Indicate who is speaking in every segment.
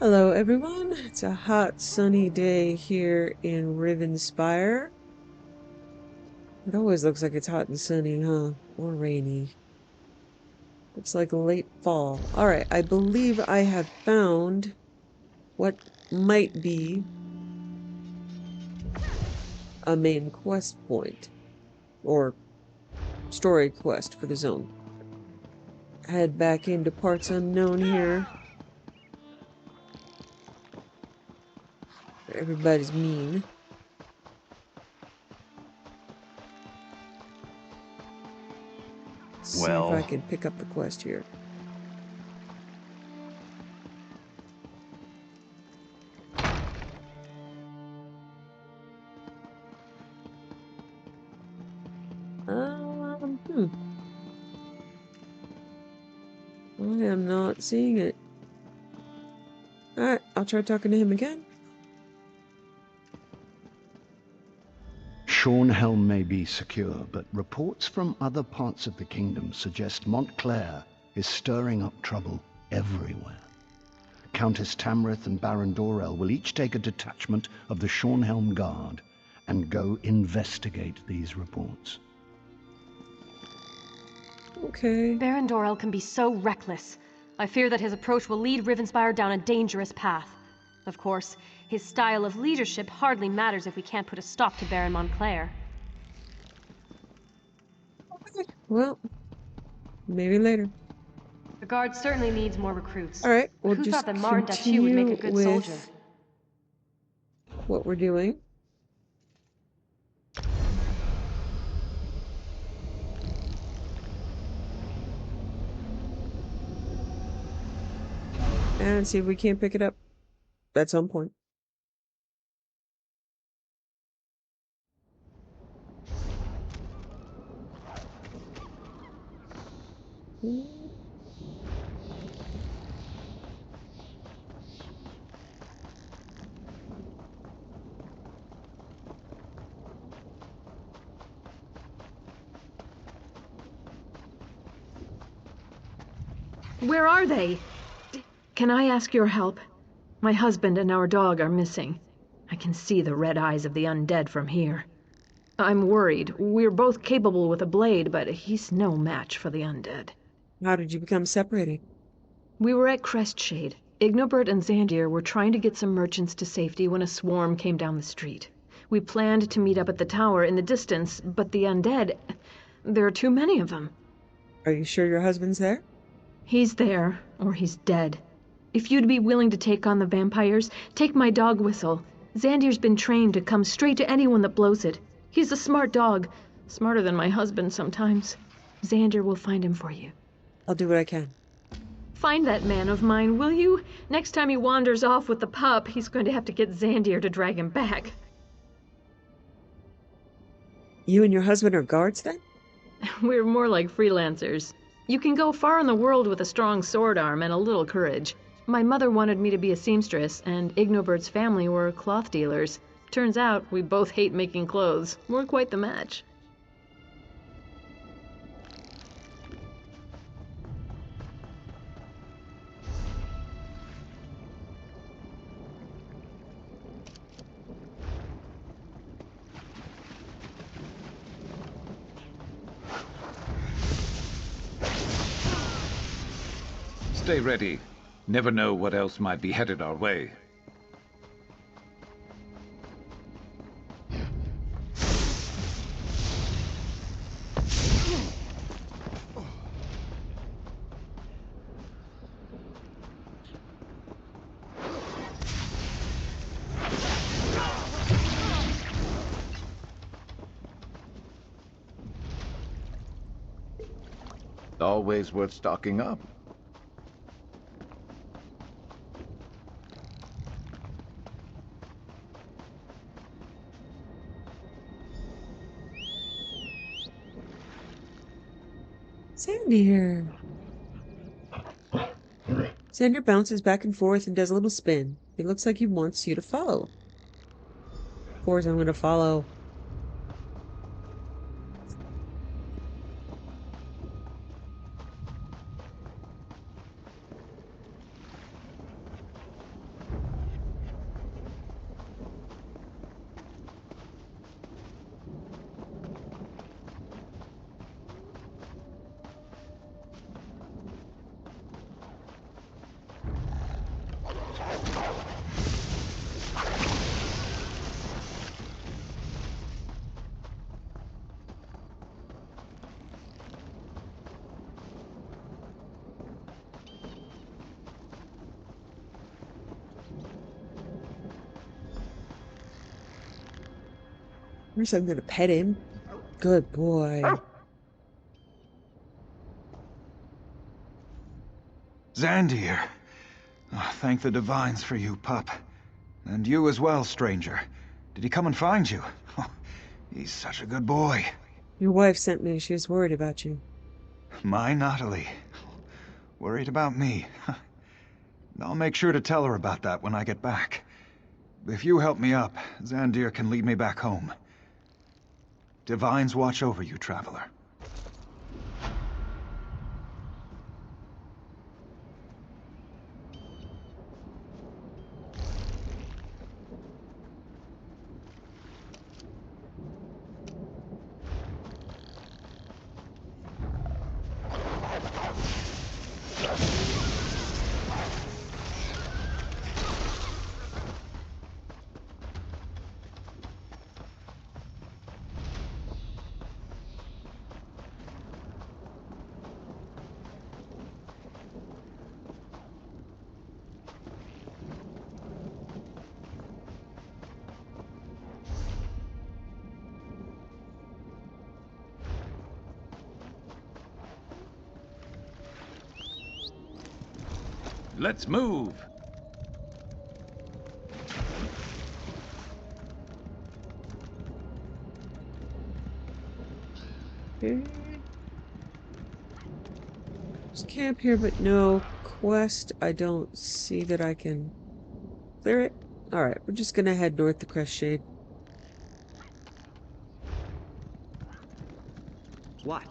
Speaker 1: Hello everyone, it's a hot sunny day here in Rivenspire. It always looks like it's hot and sunny, huh? Or rainy. It's like late fall. Alright, I believe I have found what might be a main quest point. Or story quest for the zone. Head back into parts unknown here. Everybody's mean. See if I can pick up the quest here. I am not seeing it. Alright, I'll try talking to him again.
Speaker 2: Shornhelm may be secure, but reports from other parts of the kingdom suggest Montclair is stirring up trouble everywhere. Countess Tamrith and Baron Dorell will each take a detachment of the Shornhelm Guard and go investigate these reports.
Speaker 1: Okay.
Speaker 3: Baron Dorell can be so reckless. I fear that his approach will lead Rivenspire down a dangerous path. Of course, his style of leadership hardly matters if we can't put a stop to Baron Montclair.
Speaker 1: Okay, well, maybe later.
Speaker 3: The guard certainly needs more recruits.
Speaker 1: Alright, we'll
Speaker 3: Who
Speaker 1: just
Speaker 3: thought that Martin Dachu would make a good soldier?
Speaker 1: What we're doing. And see if we can't pick it up at some point.
Speaker 4: Where are they? Can I ask your help? My husband and our dog are missing. I can see the red eyes of the undead from here. I'm worried. We're both capable with a blade, but he's no match for the undead.
Speaker 1: How did you become separated?
Speaker 4: We were at Crestshade. Ignobert and Xandir were trying to get some merchants to safety when a swarm came down the street. We planned to meet up at the tower in the distance, but the undead... there are too many of them.
Speaker 1: Are you sure your husband's there?
Speaker 4: He's there, or he's dead. If you'd be willing to take on the vampires, take my dog Whistle. Xandir's been trained to come straight to anyone that blows it. He's a smart dog. Smarter than my husband sometimes. Xandir will find him for you.
Speaker 1: I'll do what I can.
Speaker 4: Find that man of mine, will you? Next time he wanders off with the pup, he's going to have to get Xandir to drag him back.
Speaker 1: You and your husband are guards then?
Speaker 4: We're more like freelancers. You can go far in the world with a strong sword arm and a little courage. My mother wanted me to be a seamstress, and Ignobert's family were cloth dealers. Turns out we both hate making clothes. We're quite the match.
Speaker 5: Stay ready. Never know what else might be headed our way. Always worth stocking up.
Speaker 1: Xandir. Xandir bounces back and forth and does a little spin. He looks like he wants you to follow. Of course I'm going to follow. course I'm gonna pet him. Good boy.
Speaker 6: Xandir. Oh, thank the divines for you, pup. And you as well, stranger. Did he come and find you? Oh, he's such a good boy.
Speaker 1: Your wife sent me. She was worried about you.
Speaker 6: My Natalie. Worried about me. I'll make sure to tell her about that when I get back. If you help me up, Xandir can lead me back home. Divines watch over you, traveler.
Speaker 5: Let's move.
Speaker 1: Okay. There's camp here, but no quest. I don't see that I can clear it. Alright, we're just gonna head north to Crestshade.
Speaker 7: What?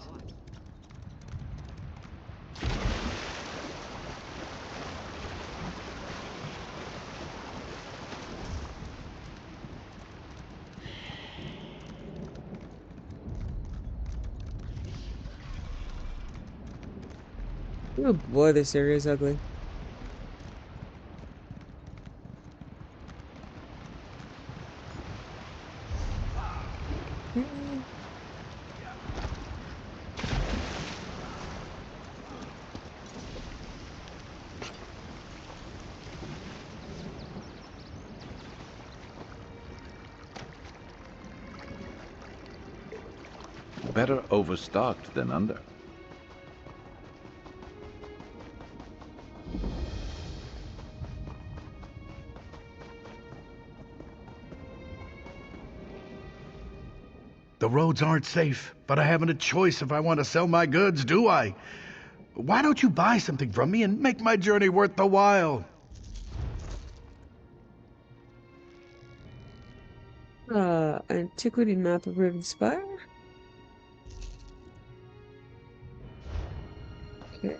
Speaker 1: Oh boy, this area is ugly.
Speaker 5: Better overstocked than under.
Speaker 8: The roads aren't safe, but I haven't a choice if I want to sell my goods, do I? Why don't you buy something from me and make my journey worth the while?
Speaker 1: Antiquity map of Rivenspire? Okay.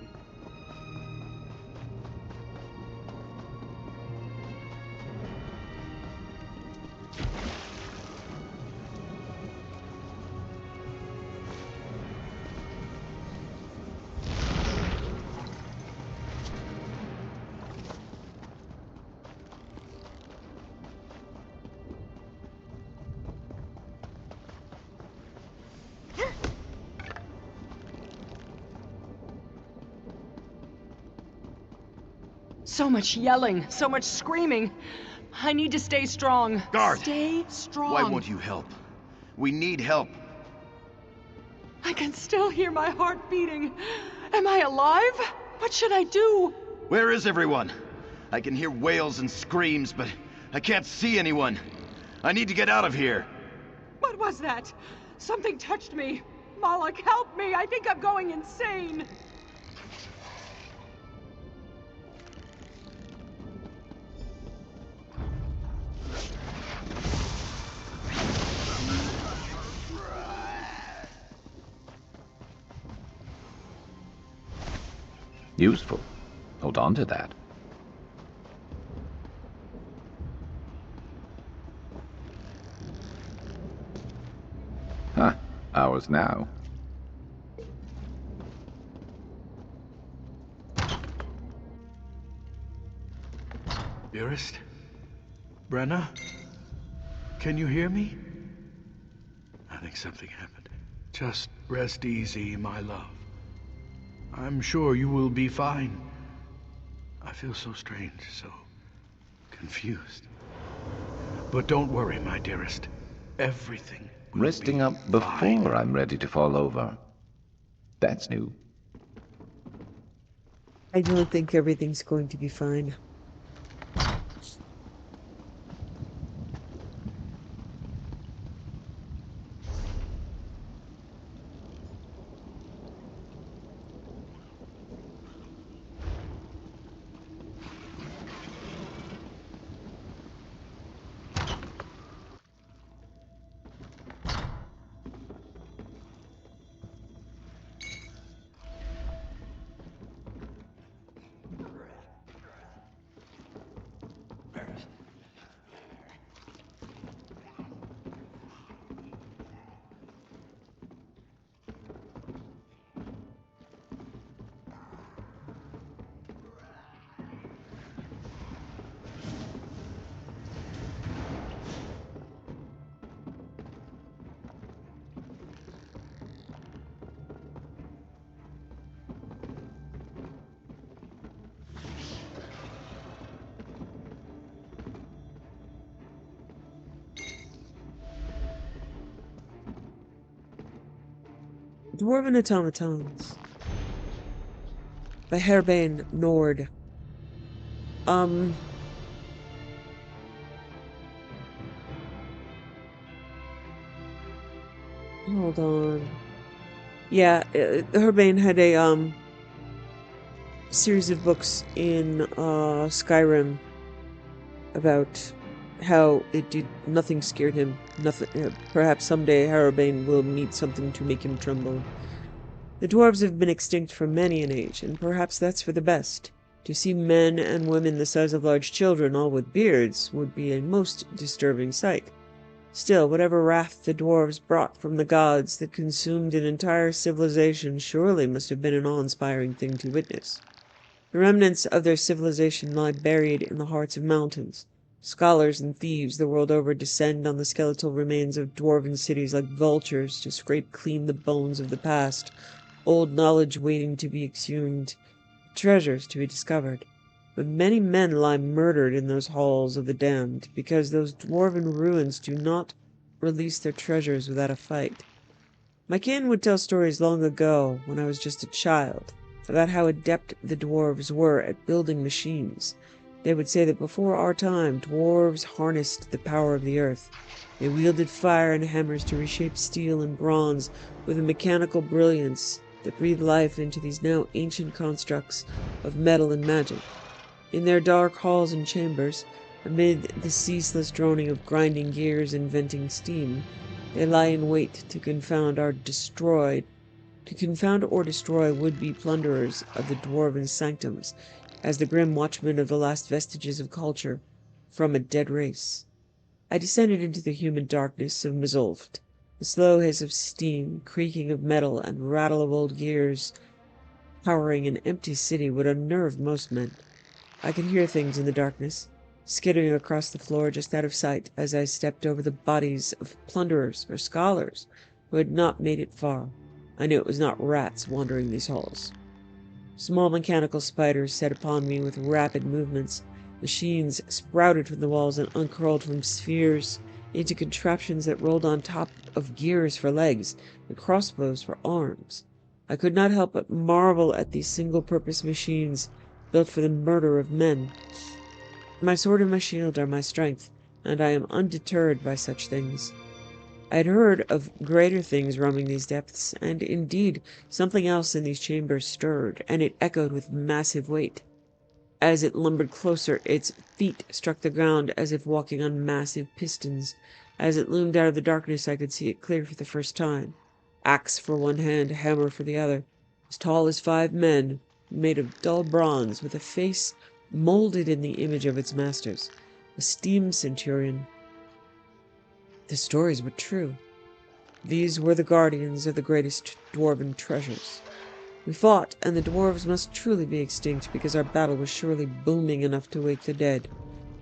Speaker 9: So much yelling, so much screaming. I need to stay strong.
Speaker 8: Guard!
Speaker 9: Stay strong.
Speaker 8: Why won't you help? We need help.
Speaker 9: I can still hear my heart beating. Am I alive? What should I do?
Speaker 8: Where is everyone? I can hear wails and screams, but I can't see anyone. I need to get out of here.
Speaker 9: What was that? Something touched me. Moloch, help me! I think I'm going insane!
Speaker 5: Useful. Hold on to that. Huh. Ours now.
Speaker 8: Dearest? Brenna? Can you hear me? I think something happened. Just rest easy, my love. I'm sure you will be fine. I feel so strange, so confused. But don't worry, my dearest. Everything
Speaker 5: Resting up before I'm ready to fall over. That's new.
Speaker 1: I don't think everything's going to be fine. Dwarven Automatons by Herbane Nord. Hold on. Yeah, Herbane had a series of books in Skyrim about how nothing scared him. Nothing. Perhaps someday Herbane will meet something to make him tremble. The dwarves have been extinct for many an age, and perhaps that's for the best. To see men and women the size of large children, all with beards, would be a most disturbing sight. Still, whatever wrath the dwarves brought from the gods that consumed an entire civilization surely must have been an awe-inspiring thing to witness. The remnants of their civilization lie buried in the hearts of mountains. Scholars and thieves the world over descend on the skeletal remains of dwarven cities like vultures to scrape clean the bones of the past, old knowledge waiting to be exhumed, treasures to be discovered. But many men lie murdered in those halls of the damned, because those dwarven ruins do not release their treasures without a fight. My kin would tell stories long ago, when I was just a child, about how adept the dwarves were at building machines. They would say that before our time, dwarves harnessed the power of the earth. They wielded fire and hammers to reshape steel and bronze with a mechanical brilliance that breathed life into these now ancient constructs of metal and magic. In their dark halls and chambers, amid the ceaseless droning of grinding gears and venting steam, they lie in wait to confound or destroy would-be plunderers of the dwarven sanctums, as the grim watchmen of the last vestiges of culture from a dead race. I descended into the humid darkness of Mizulft. The slow hiss of steam, creaking of metal, and rattle of old gears powering an empty city would unnerve most men. I could hear things in the darkness, skittering across the floor just out of sight as I stepped over the bodies of plunderers or scholars who had not made it far. I knew it was not rats wandering these halls. Small mechanical spiders set upon me with rapid movements. Machines sprouted from the walls and uncurled from spheres into contraptions that rolled on top of gears for legs and crossbows for arms. I could not help but marvel at these single-purpose machines built for the murder of men. My sword and my shield are my strength, and I am undeterred by such things. I had heard of greater things roaming these depths, and indeed something else in these chambers stirred, and it echoed with massive weight. As it lumbered closer, its feet struck the ground as if walking on massive pistons. As it loomed out of the darkness, I could see it clear for the first time. Axe for one hand, hammer for the other. As tall as 5 men, made of dull bronze, with a face molded in the image of its masters. A steam centurion. The stories were true. These were the guardians of the greatest dwarven treasures. We fought, and the dwarves must truly be extinct, because our battle was surely booming enough to wake the dead.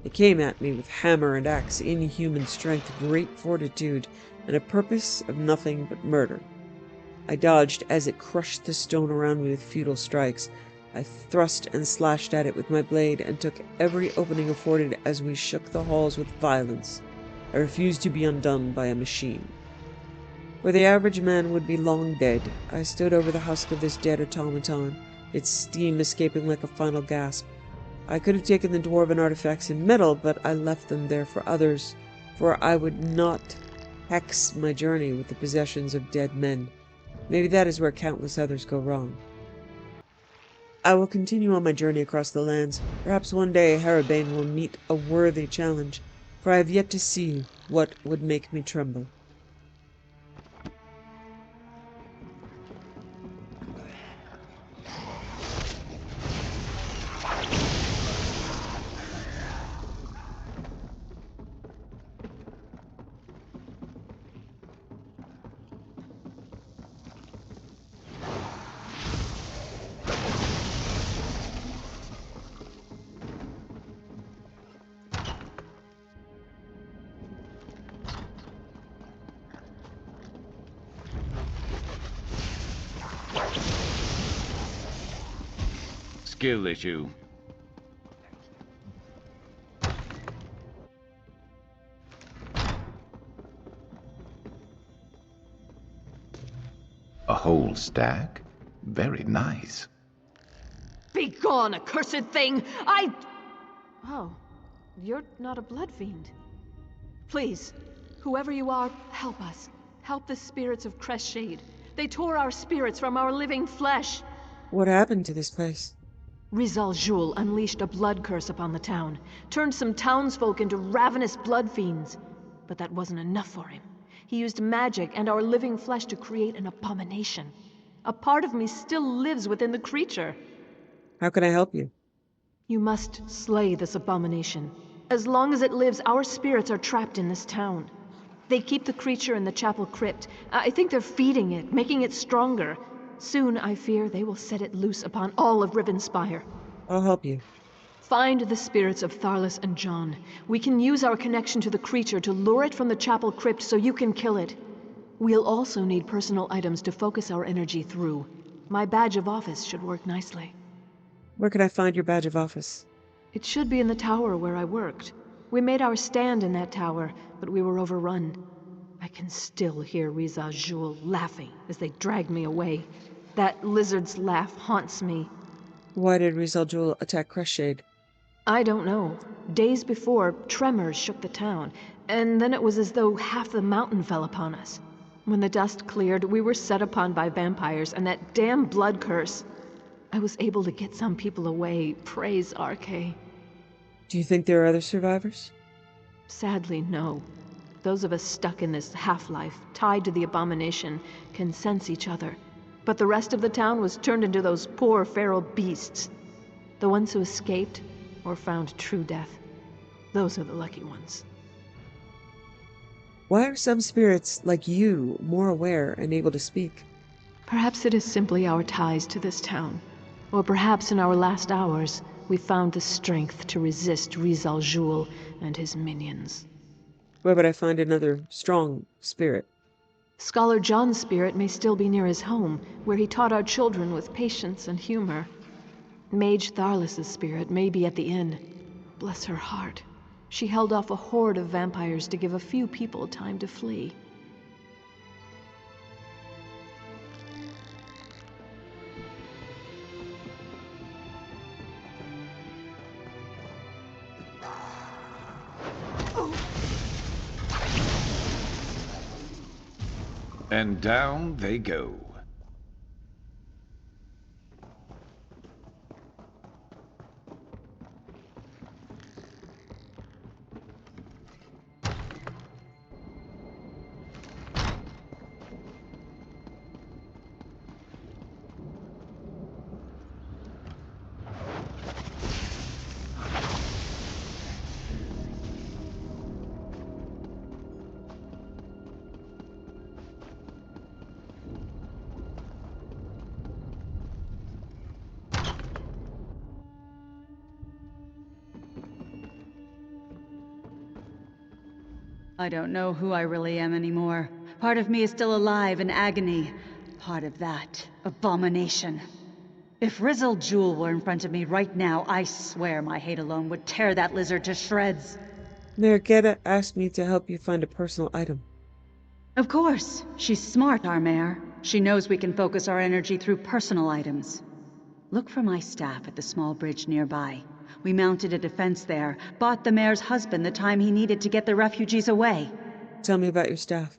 Speaker 1: They came at me with hammer and axe, inhuman strength, great fortitude, and a purpose of nothing but murder. I dodged as it crushed the stone around me with futile strikes. I thrust and slashed at it with my blade, and took every opening afforded as we shook the halls with violence. I refused to be undone by a machine. where the average man would be long dead. I stood over the husk of this dead automaton, its steam escaping like a final gasp. I could have taken the dwarven artifacts in metal, but I left them there for others, for I would not hex my journey with the possessions of dead men. Maybe that is where countless others go wrong. I will continue on my journey across the lands. Perhaps one day Harabane will meet a worthy challenge, for I have yet to see what would make me tremble.
Speaker 5: Skill issue.
Speaker 7: A whole stack? Very nice.
Speaker 4: Begone, accursed thing! Oh, you're not a blood fiend. Please, whoever you are, help us. Help the spirits of Crestshade. They tore our spirits from our living flesh.
Speaker 1: What happened to this place?
Speaker 4: Reezal-Jul unleashed a blood curse upon the town, turned some townsfolk into ravenous blood fiends. But that wasn't enough for him. He used magic and our living flesh to create an abomination. A part of me still lives within the creature.
Speaker 1: How can I help you?
Speaker 4: You must slay this abomination. As long as it lives, our spirits are trapped in this town. They keep the creature in the chapel crypt. I think they're feeding it, making it stronger. Soon, I fear, they will set it loose upon all of Rivenspire.
Speaker 1: I'll help you.
Speaker 4: Find the spirits of Tharlas and John. We can use our connection to the creature to lure it from the chapel crypt so you can kill it. We'll also need personal items to focus our energy through. My badge of office should work nicely.
Speaker 1: Where can I find your badge of office?
Speaker 4: It should be in the tower where I worked. We made our stand in that tower, but we were overrun. I can still hear Reezal-Jul laughing as they dragged me away. That lizard's laugh haunts me.
Speaker 1: Why did Reezal-Jul attack Crestshade?
Speaker 4: I don't know. Days before, tremors shook the town, and then it was as though half the mountain fell upon us. When the dust cleared, we were set upon by vampires and that damn blood curse. I was able to get some people away, praise Arche.
Speaker 1: Do you think there are other survivors?
Speaker 4: Sadly, no. Those of us stuck in this half-life, tied to the abomination, can sense each other. But the rest of the town was turned into those poor feral beasts. The ones who escaped, or found true death, those are the lucky ones.
Speaker 1: Why are some spirits, like you, more aware and able to speak?
Speaker 4: Perhaps it is simply our ties to this town. Or perhaps in our last hours, we found the strength to resist Reezal-Jul and his minions.
Speaker 1: Where would I find another strong spirit?
Speaker 4: Scholar John's spirit may still be near his home, where he taught our children with patience and humor. Mage Tharlas' spirit may be at the inn. Bless her heart. She held off a horde of vampires to give a few people time to flee.
Speaker 5: And down they go.
Speaker 10: I don't know who I really am anymore. Part of me is still alive in agony. Part of that, abomination. If Reezal-Jul were in front of me right now, I swear my hate alone would tear that lizard to shreds.
Speaker 1: Mayor Gedda asked me to help you find a personal item.
Speaker 10: Of course. She's smart, our mare. She knows we can focus our energy through personal items. Look for my staff at the small bridge nearby. We mounted a defense there, bought the mayor's husband the time he needed to get the refugees away.
Speaker 1: Tell me about your staff.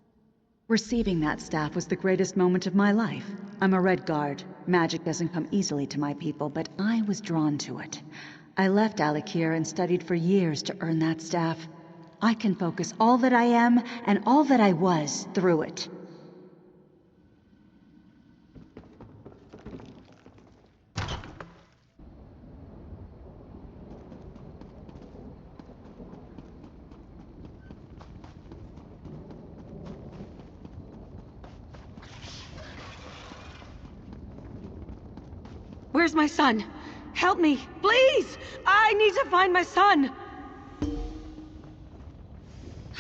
Speaker 10: Receiving that staff was the greatest moment of my life. I'm a Red Guard. Magic doesn't come easily to my people, but I was drawn to it. I left Alikir and studied for years to earn that staff. I can focus all that I am and all that I was through it.
Speaker 9: Where's my son? Help me, please! I need to find my son!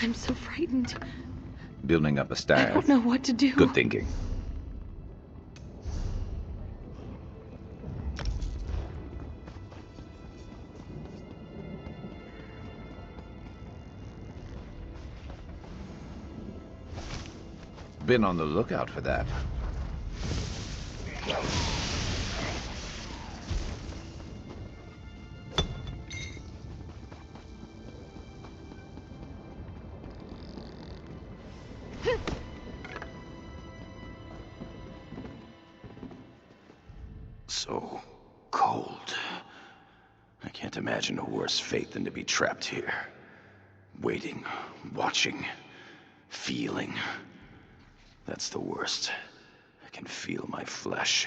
Speaker 9: I'm so frightened.
Speaker 5: Building up a
Speaker 9: I
Speaker 5: staff.
Speaker 9: don't know what to do.
Speaker 5: Good thinking. Been on the lookout for that.
Speaker 11: So cold. I can't imagine a worse fate than to be trapped here. Waiting, watching, feeling. That's the worst. I can feel my flesh.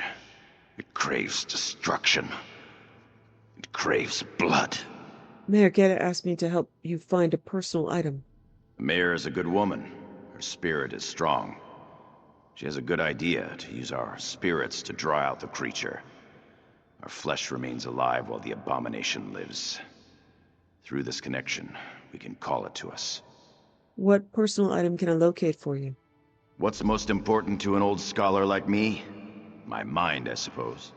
Speaker 11: It craves destruction. It craves blood.
Speaker 1: Mayor Geta asked me to help you find a personal item.
Speaker 11: The mayor is a good woman. Her spirit is strong. She has a good idea to use our spirits to draw out the creature. Our flesh remains alive while the abomination lives. Through this connection, we can call it to us.
Speaker 1: What personal item can I locate for you?
Speaker 11: What's most important to an old scholar like me? My mind, I suppose.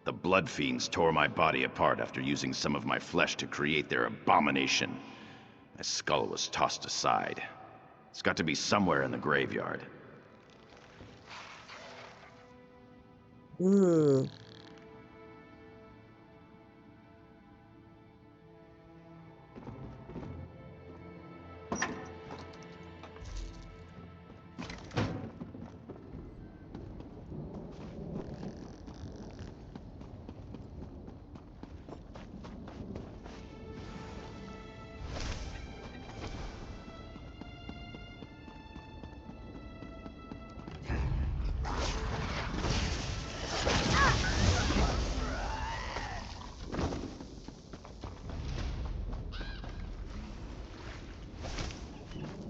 Speaker 11: The blood fiends tore my body apart after using some of my flesh to create their abomination. My skull was tossed aside. It's got to be somewhere in the graveyard.
Speaker 1: Hmm.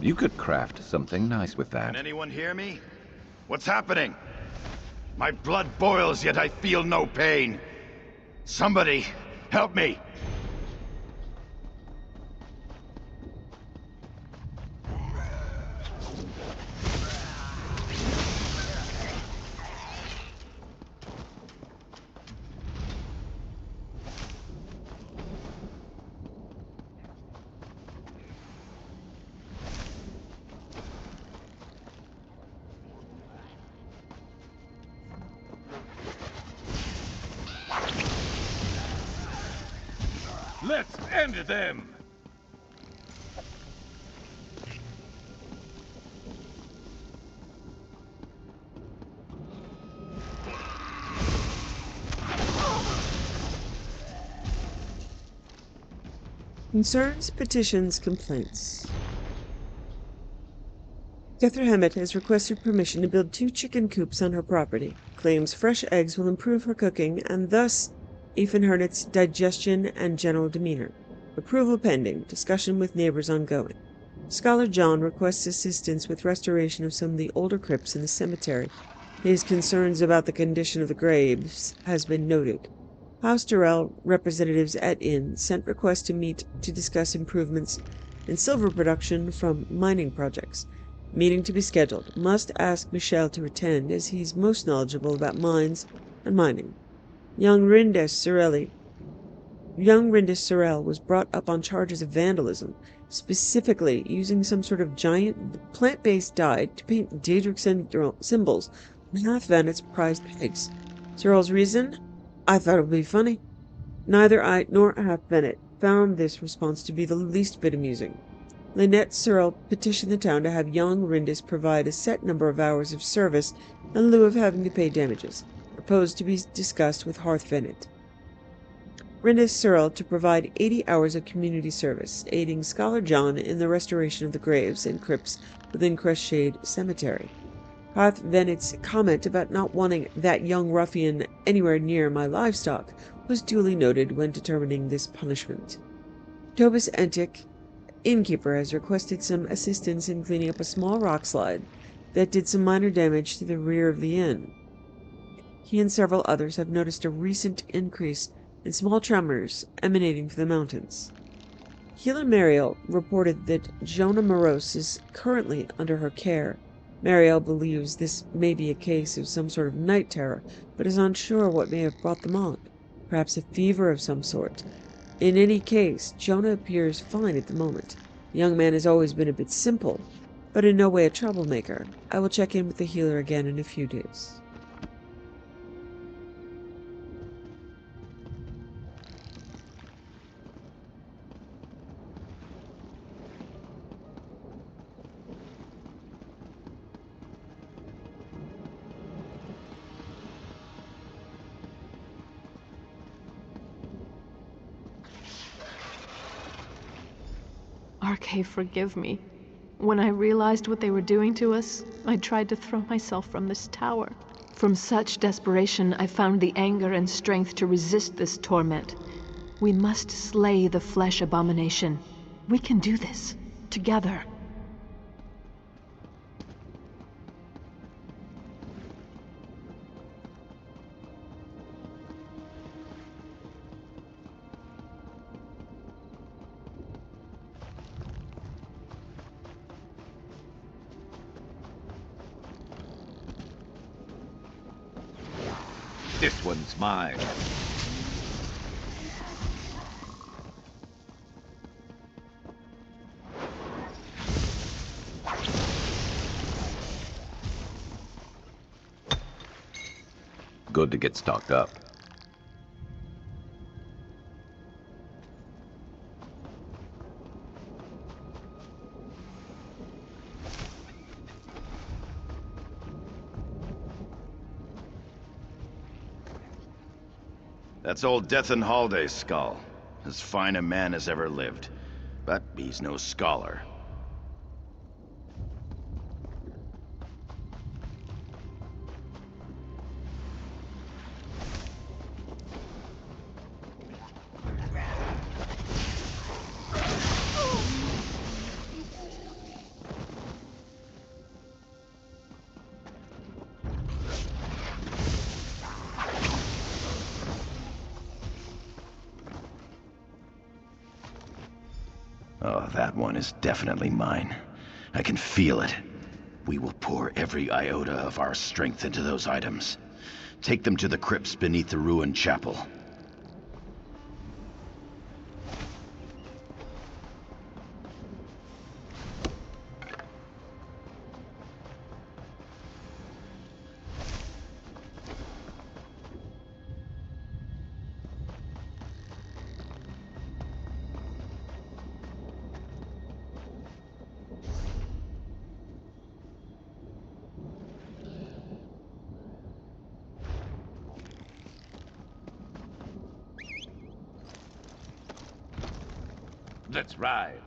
Speaker 5: You could craft something nice with that.
Speaker 11: Can anyone hear me? What's happening? My blood boils, yet I feel no pain. Somebody, help me!
Speaker 5: Let's end them!
Speaker 1: Concerns, petitions, complaints. Kethra Hammett has requested permission to build 2 chicken coops on her property. Claims fresh eggs will improve her cooking and thus Ethan Hernet's digestion and general demeanor. Approval pending. Discussion with neighbors ongoing. Scholar John requests assistance with restoration of some of the older crypts in the cemetery. His concerns about the condition of the graves has been noted. House Durrell representatives at Inn sent requests to meet to discuss improvements in silver production from mining projects. Meeting to be scheduled. Must ask Michel to attend as he's most knowledgeable about mines and mining. Young Rindes Sorelli Young Rindis Sorel was brought up on charges of vandalism, specifically using some sort of giant plant-based dye to paint Daedric symbols on half Vanet's prized pigs. Sorel's reason? I thought it would be funny. Neither I nor half Venet found this response to be the least bit amusing. Lynette Sorel petitioned the town to have young Rindis provide a set number of hours of service in lieu of having to pay damages, proposed to be discussed with Hearth Venet. Rindis Sorel to provide 80 hours of community service, aiding Scholar John in the restoration of the graves and crypts within Crestshade Cemetery. Hearth Venet's comment about not wanting that young ruffian anywhere near my livestock was duly noted when determining this punishment. Tobus Entic, innkeeper, has requested some assistance in cleaning up a small rock slide that did some minor damage to the rear of the inn. He and several others have noticed a recent increase in small tremors emanating from the mountains. Healer Mariel reported that Jonah Morose is currently under her care. Mariel believes this may be a case of some sort of night terror, but is unsure what may have brought them on. Perhaps a fever of some sort. In any case, Jonah appears fine at the moment. The young man has always been a bit simple, but in no way a troublemaker. I will check in with the healer again in a few days.
Speaker 4: Archay, forgive me. When I realized what they were doing to us, I tried to throw myself from this tower. From such desperation, I found the anger and strength to resist this torment. We must slay the flesh abomination. We can do this, together.
Speaker 5: This one's mine. Good to get stocked up.
Speaker 11: That's old Death and Halday's skull. As fine a man as ever lived. But he's no scholar. Oh, that one is definitely mine. I can feel it. We will pour every iota of our strength into those items. Take them to the crypts beneath the ruined chapel.
Speaker 5: Let's ride.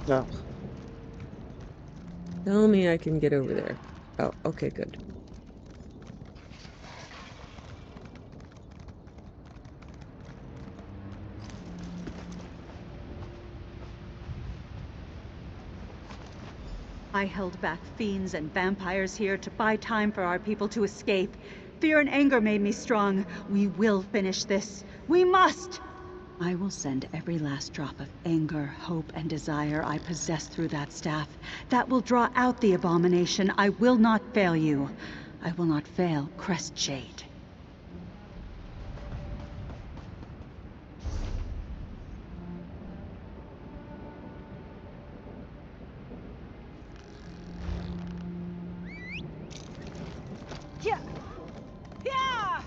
Speaker 1: No. Tell me I can get over there. Oh, okay, good.
Speaker 10: I held back fiends and vampires here to buy time for our people to escape. Fear and anger made me strong. We will finish this. We must! I will send every last drop of anger, hope, and desire I possess through that staff. That will draw out the abomination. I will not fail you. I will not fail Crestshade.
Speaker 9: Yeah. Yeah.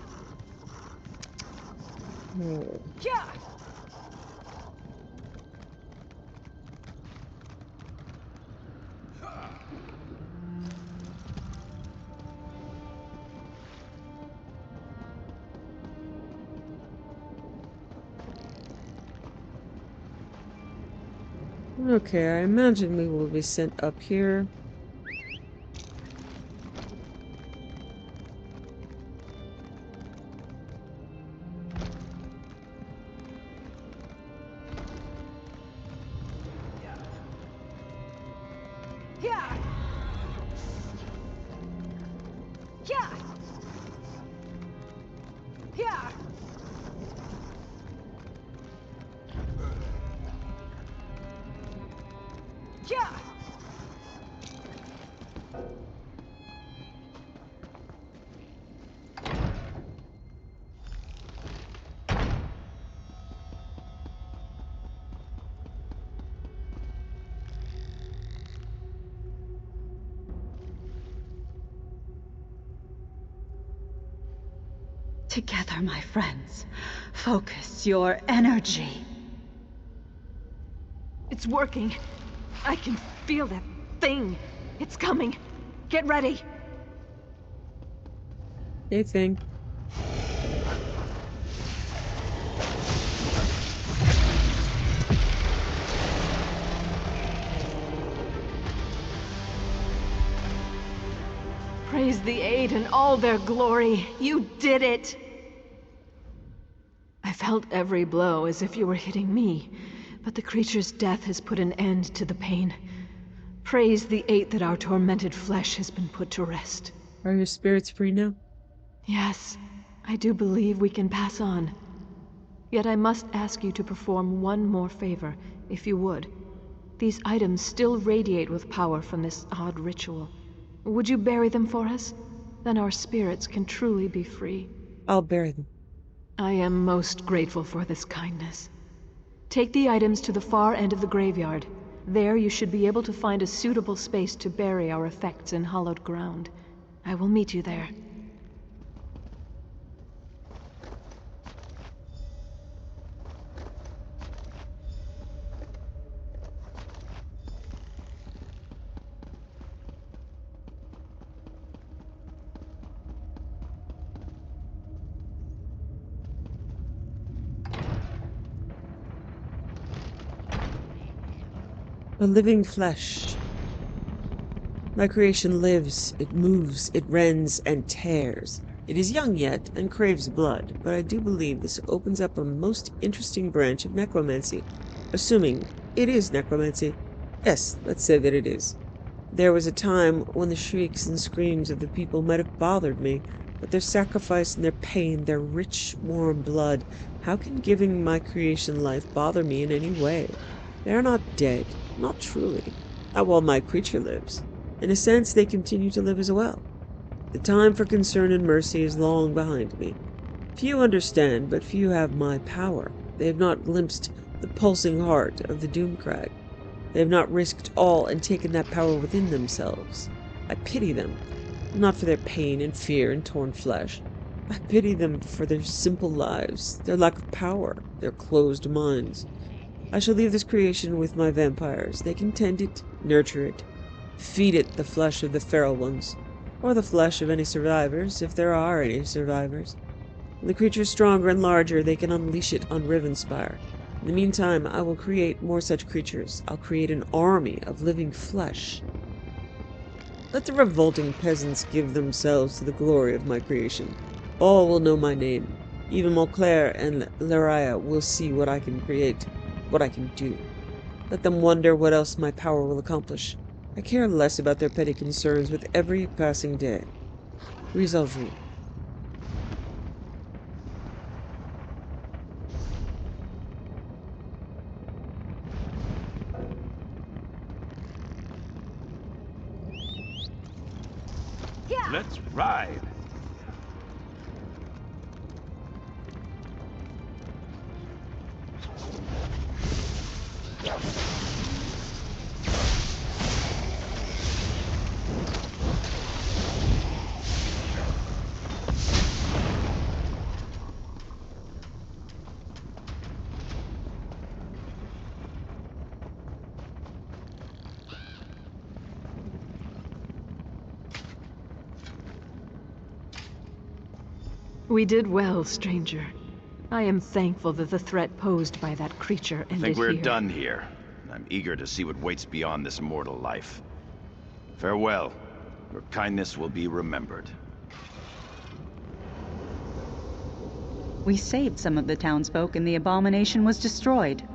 Speaker 9: Yeah.
Speaker 1: Okay, I imagine we will be sent up here.
Speaker 9: Yeah. Yeah. Yeah. Yeah.
Speaker 10: Together, my friends. Focus your energy.
Speaker 4: It's working. I can feel that thing. It's coming. Get ready.
Speaker 1: Hey, thing.
Speaker 4: Praise the Eight in all their glory. You did it! I felt every blow as if you were hitting me, but the creature's death has put an end to the pain. Praise the Eight that our tormented flesh has been put to rest.
Speaker 1: Are your spirits free now?
Speaker 4: Yes, I do believe we can pass on. Yet I must ask you to perform one more favor, if you would. These items still radiate with power from this odd ritual. Would you bury them for us? Then our spirits can truly be free.
Speaker 1: I'll bury them.
Speaker 4: I am most grateful for this kindness. Take the items to the far end of the graveyard. There you should be able to find a suitable space to bury our effects in hallowed ground. I will meet you there.
Speaker 1: A living flesh. My creation lives, it moves, it rends and tears. It is young yet, and craves blood, but I do believe this opens up a most interesting branch of necromancy. Assuming it is necromancy. Yes, let's say that it is. There was a time when the shrieks and screams of the people might have bothered me, but their sacrifice and their pain, their rich, warm blood, how can giving my creation life bother me in any way? They are not dead, not truly. Not while my creature lives. In a sense, they continue to live as well. The time for concern and mercy is long behind me. Few understand, but few have my power. They have not glimpsed the pulsing heart of the Doomcrag. They have not risked all and taken that power within themselves. I pity them, not for their pain and fear and torn flesh. I pity them for their simple lives, their lack of power, their closed minds. I shall leave this creation with my vampires. They can tend it, nurture it, feed it the flesh of the feral ones, or the flesh of any survivors, if there are any survivors. When the creature is stronger and larger, they can unleash it on Rivenspire. In the meantime, I will create more such creatures. I'll create an army of living flesh. Let the revolting peasants give themselves to the glory of my creation. All will know my name. Even Montclair and Laria will see what I can create, what I can do. Let them wonder what else my power will accomplish. I care less about their petty concerns with every passing day. Reezal-Jul.
Speaker 5: Let's ride.
Speaker 4: We did well, stranger. I am thankful that the threat posed by that creature ended here.
Speaker 11: I think we're done here. I'm eager to see what waits beyond this mortal life. Farewell. Your kindness will be remembered.
Speaker 10: We saved some of the townsfolk and the abomination was destroyed.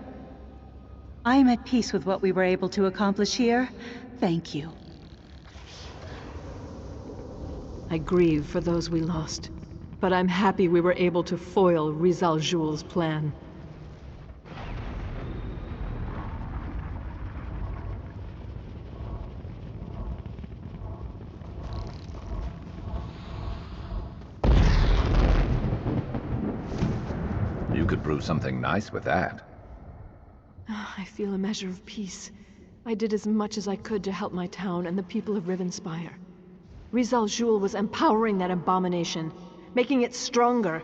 Speaker 10: I am at peace with what we were able to accomplish here. Thank you.
Speaker 4: I grieve for those we lost, but I'm happy we were able to foil Reezal-Jul's plan.
Speaker 7: You could brew something nice with that.
Speaker 4: I feel a measure of peace. I did as much as I could to help my town and the people of Rivenspire. Reezal-Jul was empowering that abomination, making it stronger.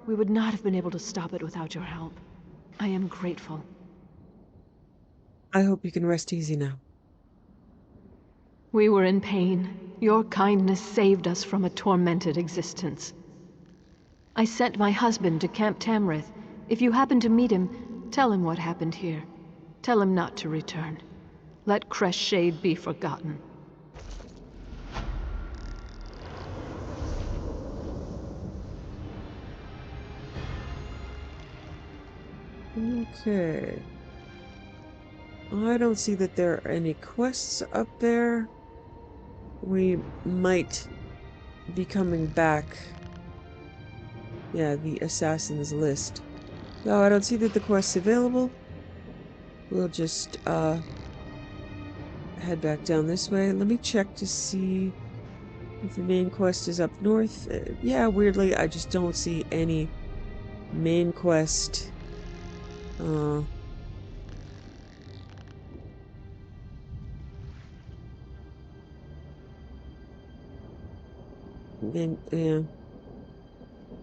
Speaker 4: We would not have been able to stop it without your help. I am grateful.
Speaker 1: I hope you can rest easy now.
Speaker 4: We were in pain. Your kindness saved us from a tormented existence. I sent my husband to Camp Tamrith. If you happen to meet him, tell him what happened here. Tell him not to return. Let Crestshade be forgotten.
Speaker 1: Okay. I don't see that there are any quests up there. We might be coming back. Yeah, the Assassin's List. No, I don't see that the quest's available. We'll just, head back down this way. Let me check to see if the main quest is up north. Yeah, weirdly, I just don't see any main quest. Yeah.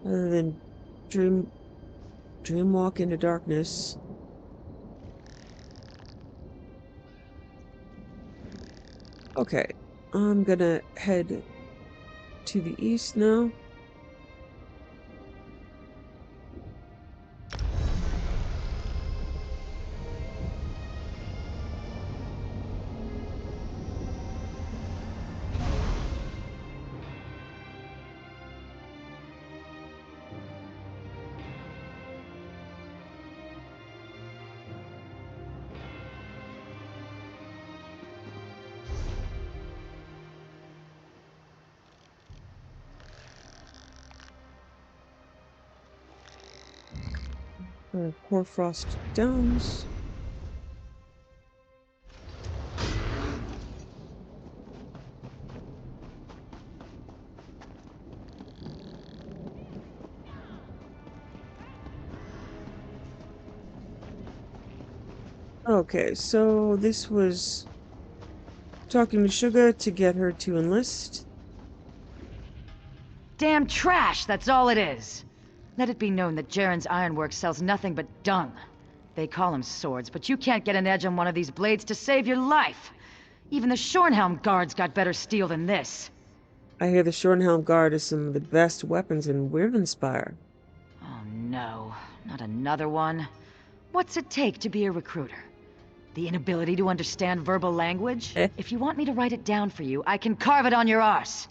Speaker 1: Other than Dreamwalk into Darkness. Okay, I'm gonna head to the east now. Hoarfrost Downs. Okay, so this was talking to Sugar to get her to enlist.
Speaker 12: Damn trash, that's all it is. Let it be known that Jaren's Ironworks sells nothing but dung. They call them swords, but you can't get an edge on one of these blades to save your life. Even the Shornhelm guards got better steel than this.
Speaker 1: I hear the Shornhelm Guard is some of the best weapons in Rivenspire.
Speaker 12: Oh no, not another one. What's it take to be a recruiter? The inability to understand verbal language?
Speaker 1: Eh?
Speaker 12: If you want me to write it down for you, I can carve it on your arse.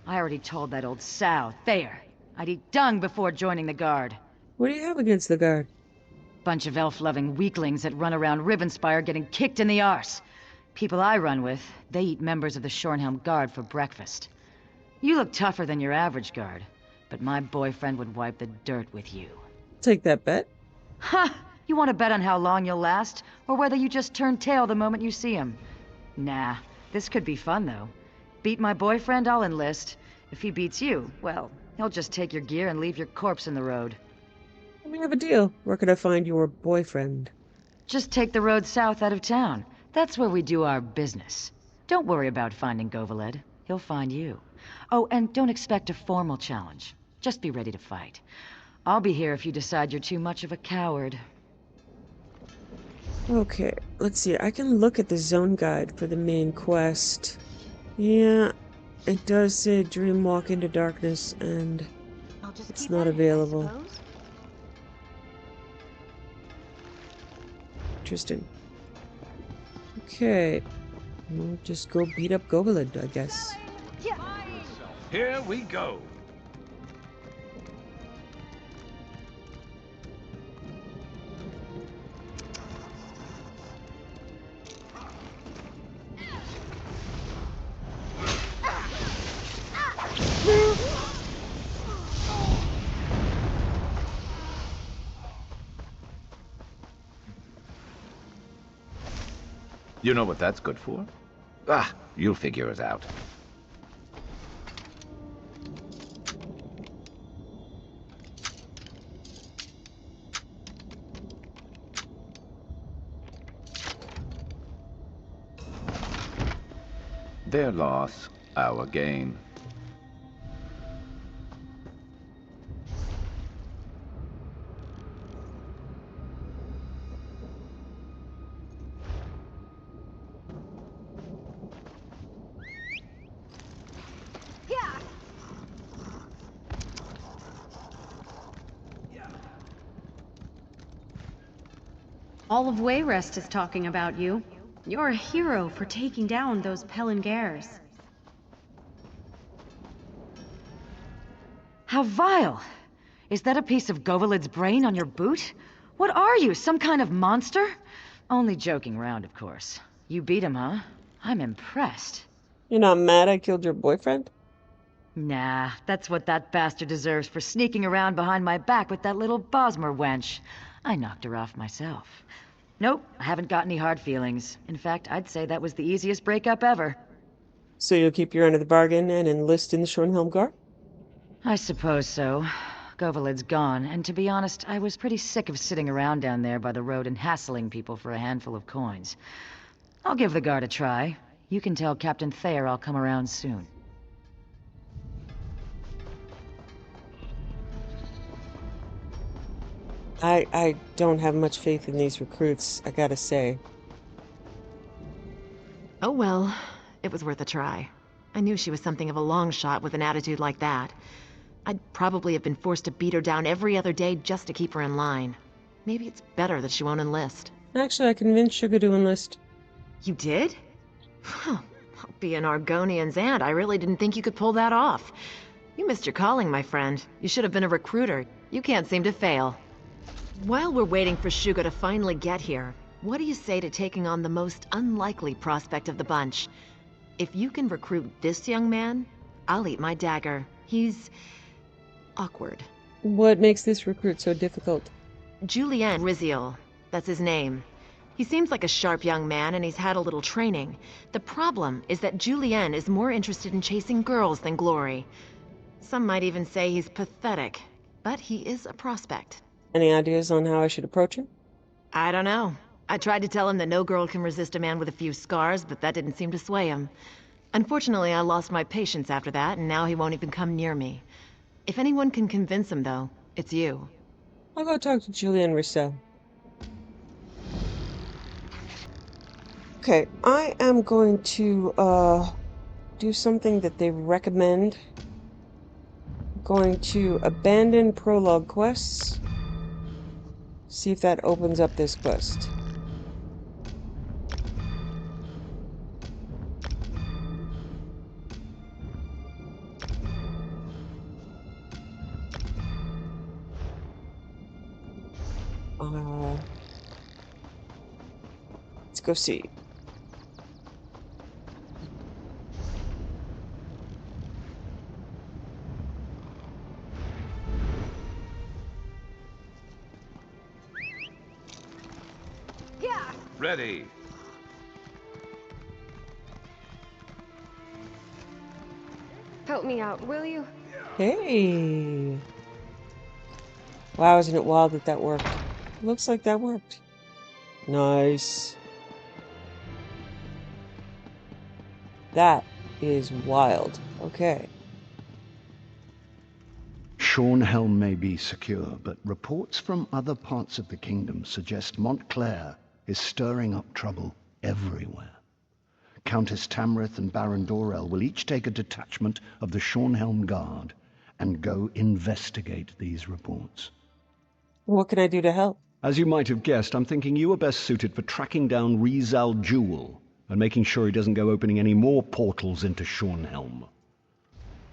Speaker 12: I already told that old sow, Thayer, I'd eat dung before joining the Guard.
Speaker 1: What do you have against the Guard?
Speaker 12: Bunch of elf-loving weaklings that run around Rivenspire getting kicked in the arse. People I run with, they eat members of the Shornhelm Guard for breakfast. You look tougher than your average guard, but my boyfriend would wipe the dirt with you.
Speaker 1: Take that bet.
Speaker 12: Ha! You want to bet on how long you'll last, or whether you just turn tail the moment you see him? Nah, this could be fun though. Beat my boyfriend, I'll enlist. If he beats you, well, he'll just take your gear and leave your corpse in the road.
Speaker 1: We have a deal. Where could I find your boyfriend?
Speaker 12: Just take the road south out of town. That's where we do our business. Don't worry about finding Govaled. He'll find you. Oh, and don't expect a formal challenge. Just be ready to fight. I'll be here if you decide you're too much of a coward.
Speaker 1: Okay, let's see. I can look at the zone guide for the main quest. Yeah, it does say Dream Walk into Darkness, and it's not available. Interesting. Okay. We'll just go beat up Govaled, I guess.
Speaker 5: Here we go.
Speaker 7: You know what that's good for? Ah, you'll figure it out. Their loss, our gain.
Speaker 3: All of Wayrest is talking about you. You're a hero for taking down those Pelengers.
Speaker 12: How vile! Is that a piece of Govaled's brain on your boot? What are you, some kind of monster? Only joking around, of course. You beat him, huh? I'm impressed.
Speaker 1: You're not mad I killed your boyfriend?
Speaker 12: Nah, that's what that bastard deserves for sneaking around behind my back with that little Bosmer wench. I knocked her off myself. Nope, I haven't got any hard feelings. In fact, I'd say that was the easiest breakup ever.
Speaker 1: So you'll keep your end of the bargain and enlist in the Shornhelm Guard?
Speaker 12: I suppose so. Govaled's gone, and to be honest, I was pretty sick of sitting around down there by the road and hassling people for a handful of coins. I'll give the guard a try. You can tell Captain Thayer I'll come around soon.
Speaker 1: I don't have much faith in these recruits, I gotta say.
Speaker 13: Oh well, it was worth a try. I knew she was something of a long shot with an attitude like that. I'd probably have been forced to beat her down every other day just to keep her in line. Maybe it's better that she won't enlist.
Speaker 1: Actually, I convinced Sugar to enlist.
Speaker 13: You did? Huh. Being Argonian's aunt, I really didn't think you could pull that off. You missed your calling, my friend. You should have been a recruiter. You can't seem to fail. While we're waiting for Sugar to finally get here, what do you say to taking on the most unlikely prospect of the bunch? If you can recruit this young man, I'll eat my dagger. He's awkward.
Speaker 1: What makes this recruit so difficult?
Speaker 13: Julien Reezal, that's his name. He seems like a sharp young man and he's had a little training. The problem is that Julien is more interested in chasing girls than glory. Some might even say he's pathetic, but he is a prospect.
Speaker 1: Any ideas on how I should approach him?
Speaker 13: I don't know. I tried to tell him that no girl can resist a man with a few scars, but that didn't seem to sway him. Unfortunately, I lost my patience after that, and now he won't even come near me. If anyone can convince him, though, it's you.
Speaker 1: I'll go talk to Julien Reezal. Okay, I am going to, do something that they recommend. I'm going to abandon prologue quests. See if that opens up this quest. Let's go see.
Speaker 5: Ready.
Speaker 14: Help me out, will you?
Speaker 1: Hey. Wow, isn't it wild that that worked? Looks like that worked. Nice. That is wild. Okay.
Speaker 2: Shornhelm may be secure, but reports from other parts of the kingdom suggest Montclair is stirring up trouble everywhere. Countess Tamrith and Baron Dorell will each take a detachment of the Shornhelm Guard and go investigate these reports.
Speaker 1: What can I do to help?
Speaker 2: As you might have guessed, I'm thinking you are best suited for tracking down Reezal-Jul and making sure he doesn't go opening any more portals into Shornhelm.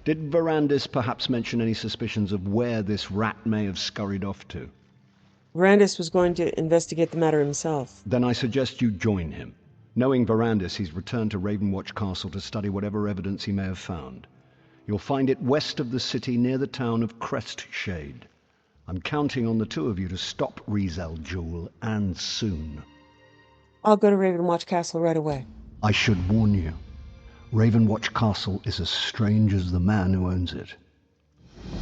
Speaker 2: Did Verandis perhaps mention any suspicions of where this rat may have scurried off to?
Speaker 1: Verandis was going to investigate the matter himself.
Speaker 2: Then I suggest you join him. Knowing Verandis, he's returned to Ravenwatch Castle to study whatever evidence he may have found. You'll find it west of the city near the town of Crestshade. I'm counting on the two of you to stop Reezal-Jul, and soon.
Speaker 1: I'll go to Ravenwatch Castle right away.
Speaker 2: I should warn you. Ravenwatch Castle is as strange as the man who owns it.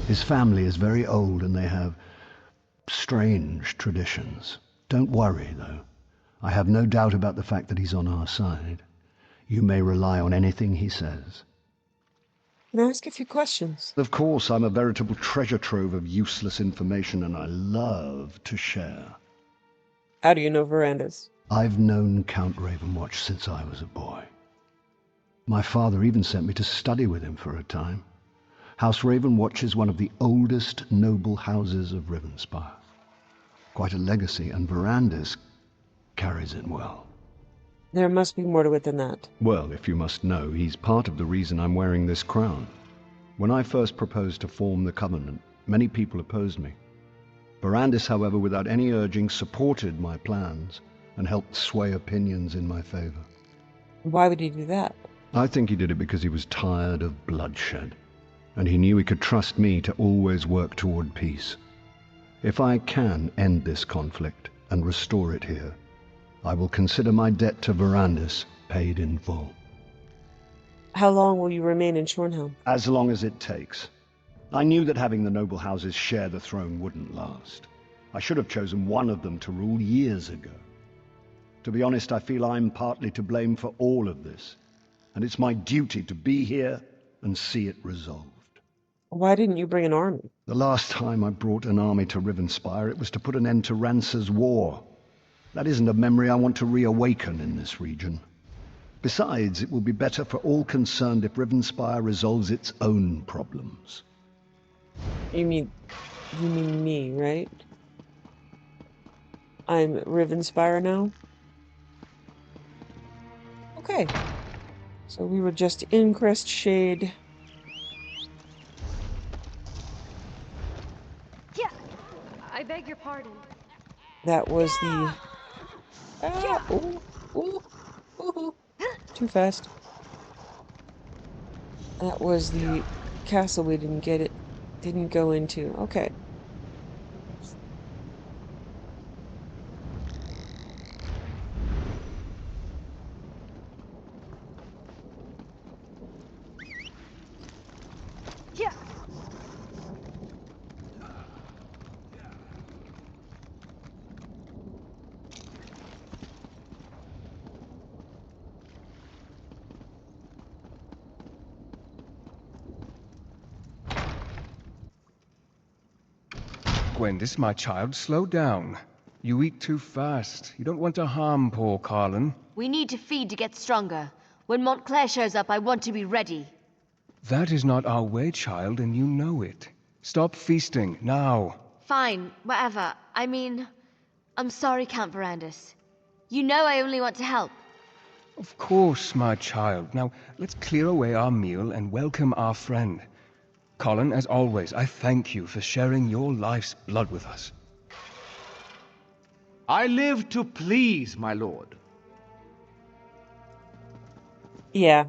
Speaker 2: His family is very old and they have strange traditions. Don't worry, though. I have no doubt about the fact that he's on our side. You may rely on anything he says.
Speaker 1: Can I ask a few questions?
Speaker 2: Of course, I'm a veritable treasure trove of useless information and I love to share.
Speaker 1: How do you know Verandis?
Speaker 2: I've known Count Ravenwatch since I was a boy. My father even sent me to study with him for a time. House Ravenwatch is one of the oldest noble houses of Rivenspire. Quite a legacy, and Verandis carries it well.
Speaker 1: There must be more to it than that.
Speaker 2: Well, if you must know, he's part of the reason I'm wearing this crown. When I first proposed to form the Covenant, many people opposed me. Verandis, however, without any urging, supported my plans and helped sway opinions in my favor.
Speaker 1: Why would he do that?
Speaker 2: I think he did it because he was tired of bloodshed, and he knew he could trust me to always work toward peace. If I can end this conflict and restore it here, I will consider my debt to Verandis paid in full.
Speaker 1: How long will you remain in Shornhelm?
Speaker 2: As long as it takes. I knew that having the noble houses share the throne wouldn't last. I should have chosen one of them to rule years ago. To be honest, I feel I'm partly to blame for all of this, and it's my duty to be here and see it resolved.
Speaker 1: Why didn't you bring an army?
Speaker 2: The last time I brought an army to Rivenspire, it was to put an end to Rancer's war. That isn't a memory I want to reawaken in this region. Besides, it will be better for all concerned if Rivenspire resolves its own problems.
Speaker 1: You mean me, right? I'm Rivenspire now? Okay. So we were just in Crestshade.
Speaker 3: Yeah, I beg your pardon.
Speaker 1: That was the... Ah, ooh, ooh, ooh. Too fast. That was the castle we didn't go into. Okay.
Speaker 3: Yeah.
Speaker 15: Gwendis, my child, slow down. You eat too fast. You don't want to harm poor Carlin.
Speaker 16: We need to feed to get stronger. When Montclair shows up, I want to be ready.
Speaker 15: That is not our way, child, and you know it. Stop feasting, now.
Speaker 16: Fine, whatever. I mean, I'm sorry, Count Verandis. You know I only want to help.
Speaker 15: Of course, my child. Now, let's clear away our meal and welcome our friend. Colin, as always, I thank you for sharing your life's blood with us.
Speaker 17: I live to please, my lord.
Speaker 1: Yeah.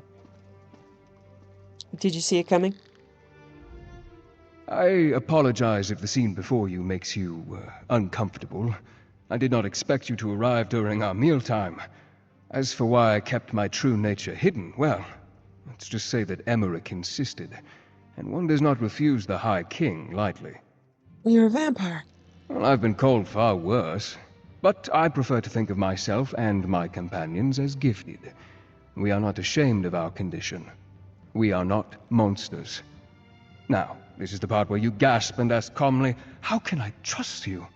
Speaker 1: Did you see it coming?
Speaker 15: I apologize if the scene before you makes you uncomfortable. I did not expect you to arrive during our mealtime. As for why I kept my true nature hidden, well, let's just say that Emmerich insisted, and one does not refuse the High King lightly.
Speaker 1: You're a vampire.
Speaker 15: Well, I've been called far worse, but I prefer to think of myself and my companions as gifted. We are not ashamed of our condition. We are not monsters. Now, this is the part where you gasp and ask calmly, how can I trust you?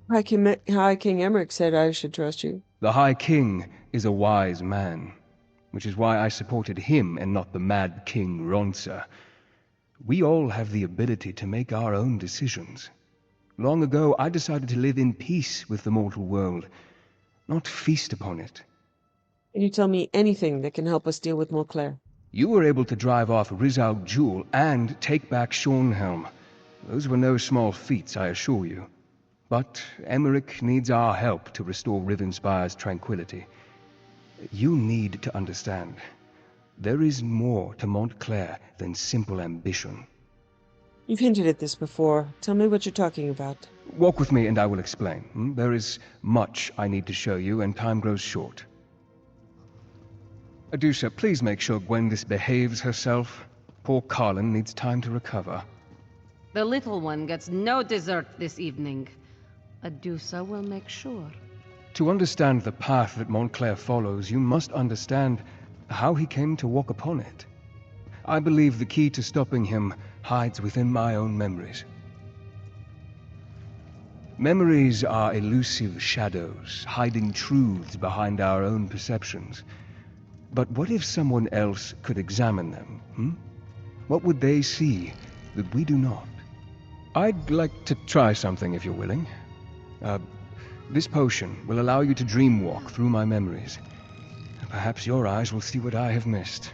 Speaker 1: High King Emmerich said I should trust you.
Speaker 15: The High King is a wise man, which is why I supported him and not the Mad King Ronsa. We all have the ability to make our own decisions. Long ago, I decided to live in peace with the mortal world, not feast upon it.
Speaker 1: Can you tell me anything that can help us deal with Montclair?
Speaker 15: You were able to drive off Reezal-Jul and take back Shornhelm. Those were no small feats, I assure you. But Emmerich needs our help to restore Rivenspire's tranquility. You need to understand. There is more to Montclair than simple ambition.
Speaker 1: You've hinted at this before. Tell me what you're talking about.
Speaker 15: Walk with me and I will explain. There is much I need to show you and time grows short. Adusa, please make sure Gwendis behaves herself. Poor Carlin needs time to recover.
Speaker 18: The little one gets no dessert this evening. Adusa will make sure.
Speaker 15: To understand the path that Montclair follows, you must understand how he came to walk upon it. I believe the key to stopping him hides within my own memories. Memories are elusive shadows, hiding truths behind our own perceptions. But what if someone else could examine them, What would they see that we do not? I'd like to try something if you're willing. This potion will allow you to dreamwalk through my memories. Perhaps your eyes will see what I have missed.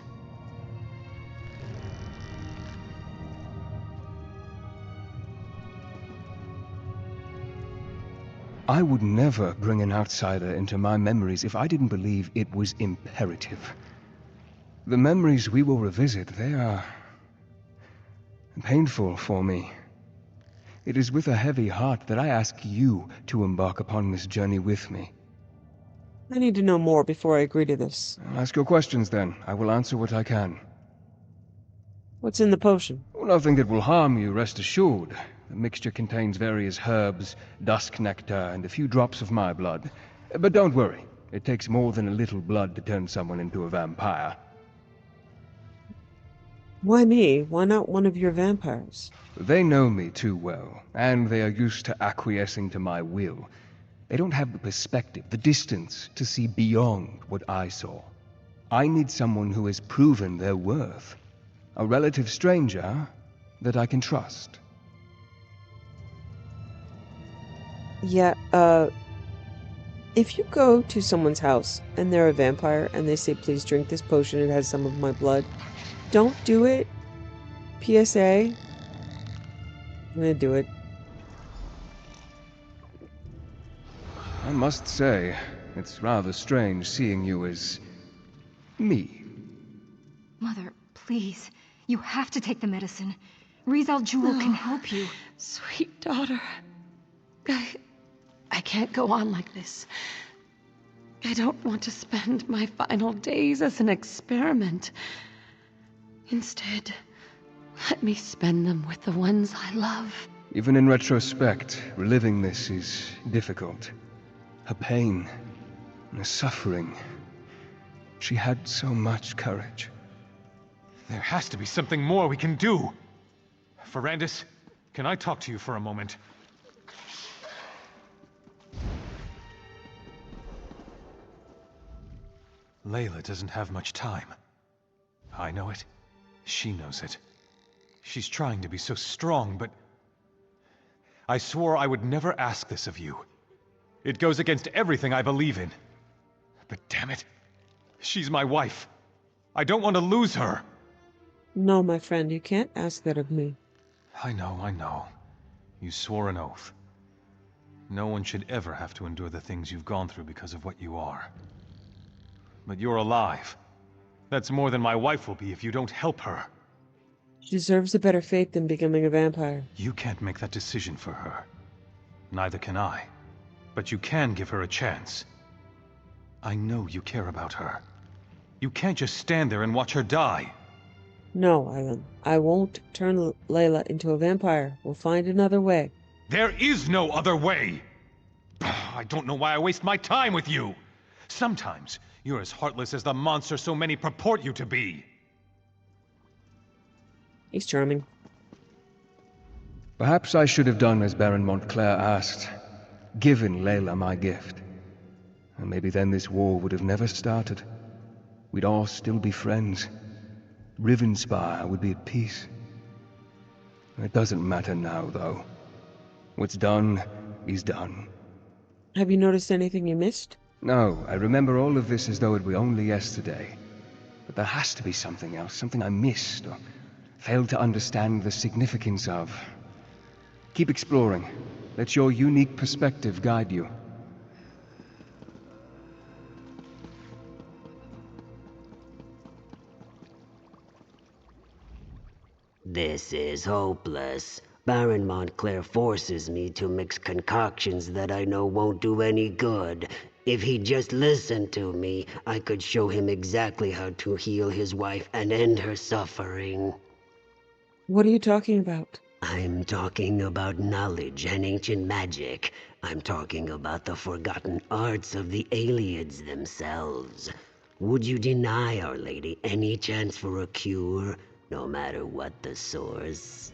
Speaker 15: I would never bring an outsider into my memories if I didn't believe it was imperative. The memories we will revisit, they are painful for me. It is with a heavy heart that I ask you to embark upon this journey with me.
Speaker 1: I need to know more before I agree to this.
Speaker 15: Ask your questions then. I will answer what I can.
Speaker 1: What's in the potion?
Speaker 15: Nothing that will harm you, rest assured. The mixture contains various herbs, dusk nectar, and a few drops of my blood. But don't worry, it takes more than a little blood to turn someone into a vampire.
Speaker 1: Why me? Why not one of your vampires?
Speaker 15: They know me too well, and they are used to acquiescing to my will. They don't have the perspective, the distance, to see beyond what I saw. I need someone who has proven their worth. A relative stranger that I can trust.
Speaker 1: Yeah, if you go to someone's house and they're a vampire and they say, please drink this potion, it has some of my blood, don't do it. PSA. I'm gonna do it.
Speaker 15: I must say, it's rather strange seeing you as me.
Speaker 19: Mother, please. You have to take the medicine. Reezal-Jul can help you.
Speaker 9: Sweet daughter. I can't go on like this. I don't want to spend my final days as an experiment. Instead, let me spend them with the ones I love.
Speaker 15: Even in retrospect, reliving this is difficult. Her pain, her suffering. She had so much courage.
Speaker 20: There has to be something more we can do. Ferrandis, can I talk to you for a moment? Layla doesn't have much time. I know it. She knows it. She's trying to be so strong, but... I swore I would never ask this of you. It goes against everything I believe in. But damn it, she's my wife. I don't want to lose her.
Speaker 1: No, my friend, you can't ask that of me.
Speaker 20: I know. You swore an oath. No one should ever have to endure the things you've gone through because of what you are. But you're alive. That's more than my wife will be if you don't help her.
Speaker 1: She deserves a better fate than becoming a vampire.
Speaker 20: You can't make that decision for her. Neither can I. But you can give her a chance. I know you care about her. You can't just stand there and watch her die.
Speaker 1: No, Island. I won't turn Layla into a vampire. We'll find another way.
Speaker 20: There is no other way! I don't know why I waste my time with you! Sometimes, you're as heartless as the monster so many purport you to be!
Speaker 1: He's charming.
Speaker 15: Perhaps I should have done as Baron Montclair asked, given Layla my gift. And maybe then this war would have never started. We'd all still be friends. Rivenspire would be at peace. It doesn't matter now, though. What's done is done.
Speaker 1: Have you noticed anything you missed?
Speaker 15: No, I remember all of this as though it were only yesterday. But there has to be something else, something I missed, or failed to understand the significance of. Keep exploring. Let your unique perspective guide you.
Speaker 21: This is hopeless. Baron Montclair forces me to mix concoctions that I know won't do any good. If he'd just listened to me, I could show him exactly how to heal his wife and end her suffering.
Speaker 1: What are you talking about?
Speaker 21: I'm talking about knowledge and ancient magic. I'm talking about the forgotten arts of the Aliads themselves. Would you deny Our Lady any chance for a cure, no matter what the source?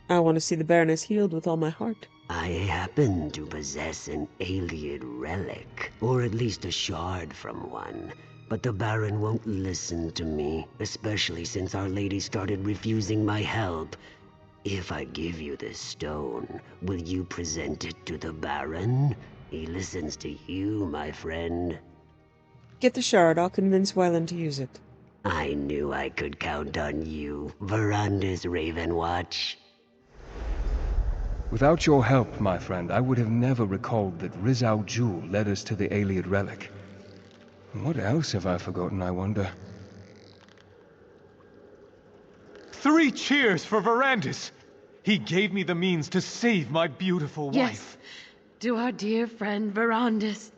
Speaker 1: I want to see the Baroness healed with all my heart.
Speaker 21: I happen to possess an Aliad relic, or at least a shard from one. But the Baron won't listen to me, especially since Our Lady started refusing my help. If I give you this stone, will you present it to the Baron? He listens to you, my friend.
Speaker 1: Get the shard. I'll convince Wyland to use it.
Speaker 21: I knew I could count on you, Veranda's Ravenwatch.
Speaker 15: Without your help, my friend, I would have never recalled that Reezal-Jul led us to the Aliad relic. What else have I forgotten, I wonder?
Speaker 20: 3 cheers for Verandis! He gave me the means to save my beautiful wife.
Speaker 18: Yes, to our dear friend Verandis.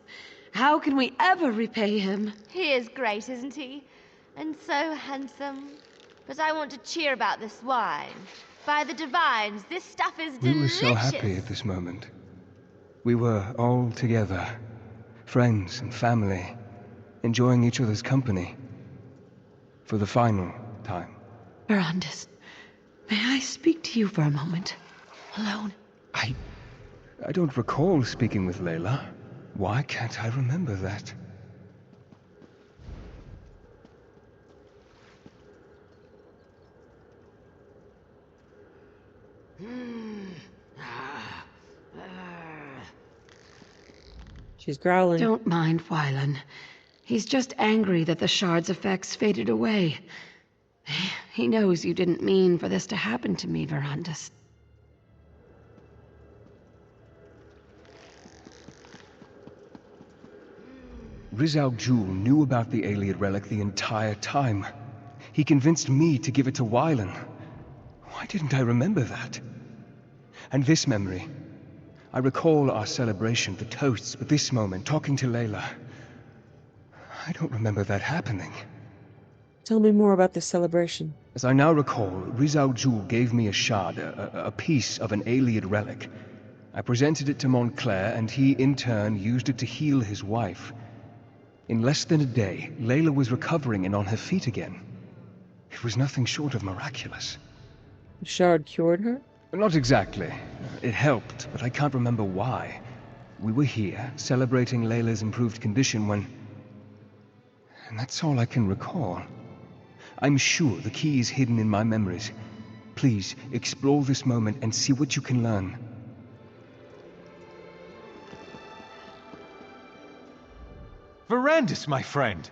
Speaker 18: How can we ever repay him?
Speaker 16: He is great, isn't he? And so handsome. But I want to cheer about this wine. By the divines, this stuff is delicious.
Speaker 15: We were so happy at this moment. We were all together, friends and family, enjoying each other's company. For the final time.
Speaker 18: Verandis, may I speak to you for a moment? Alone?
Speaker 15: I don't recall speaking with Layla. Why can't I remember that?
Speaker 1: She's growling.
Speaker 18: Don't mind Wylan. He's just angry that the shard's effects faded away. He knows you didn't mean for this to happen to me, Verandis.
Speaker 15: Reezal-Jul knew about the Aliad relic the entire time. He convinced me to give it to Wylan. Why didn't I remember that? And this memory. I recall our celebration, the toasts, but this moment, talking to Layla. I don't remember that happening.
Speaker 1: Tell me more about this celebration.
Speaker 15: As I now recall, Reezal-Jul gave me a shard, a piece of an Aliad relic. I presented it to Montclair, and he, in turn, used it to heal his wife. In less than a day, Layla was recovering and on her feet again. It was nothing short of miraculous.
Speaker 1: The shard cured her?
Speaker 15: Not exactly. It helped, but I can't remember why. We were here, celebrating Layla's improved condition when... And that's all I can recall. I'm sure the key is hidden in my memories. Please, explore this moment and see what you can learn.
Speaker 20: Verandis, my friend!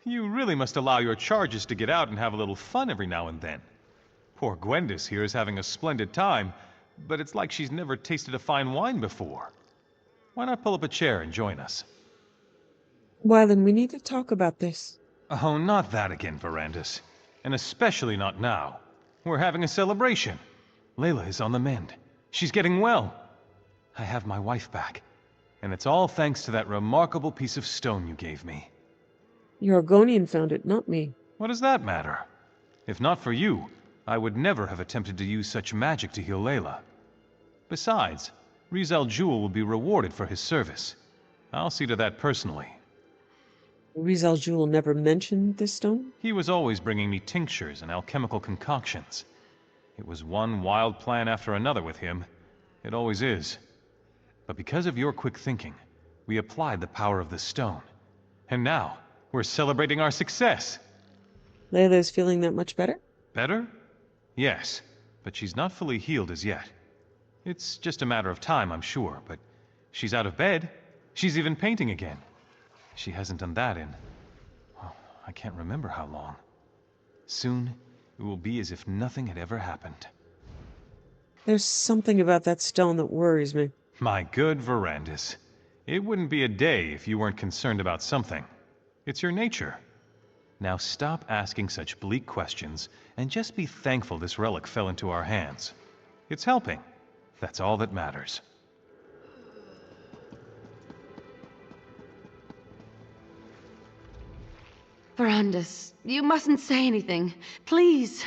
Speaker 20: You really must allow your charges to get out and have a little fun every now and then. Poor Gwendis here is having a splendid time, but it's like she's never tasted a fine wine before. Why not pull up a chair and join us?
Speaker 1: Wylan, we need to talk about this.
Speaker 20: Oh, not that again, Verandis. And especially not now. We're having a celebration. Layla is on the mend. She's getting well. I have my wife back. And it's all thanks to that remarkable piece of stone you gave me.
Speaker 1: Your Argonian found it, not me.
Speaker 20: What does that matter? If not for you, I would never have attempted to use such magic to heal Layla. Besides, Reezal-Jul will be rewarded for his service. I'll see to that personally.
Speaker 1: Reezal-Jul never mentioned this stone?
Speaker 20: He was always bringing me tinctures and alchemical concoctions. It was one wild plan after another with him. It always is. But because of your quick thinking, we applied the power of the stone. And now, we're celebrating our success!
Speaker 1: Layla is feeling that much better?
Speaker 20: Better? Yes, but she's not fully healed as yet. It's just a matter of time, I'm sure, but she's out of bed. She's even painting again. She hasn't done that in... well, I can't remember how long. Soon, it will be as if nothing had ever happened.
Speaker 1: There's something about that stone that worries me.
Speaker 20: My good Verandis, it wouldn't be a day if you weren't concerned about something. It's your nature. Now stop asking such bleak questions and just be thankful this relic fell into our hands. It's helping. That's all that matters.
Speaker 18: Verandis, you mustn't say anything. Please.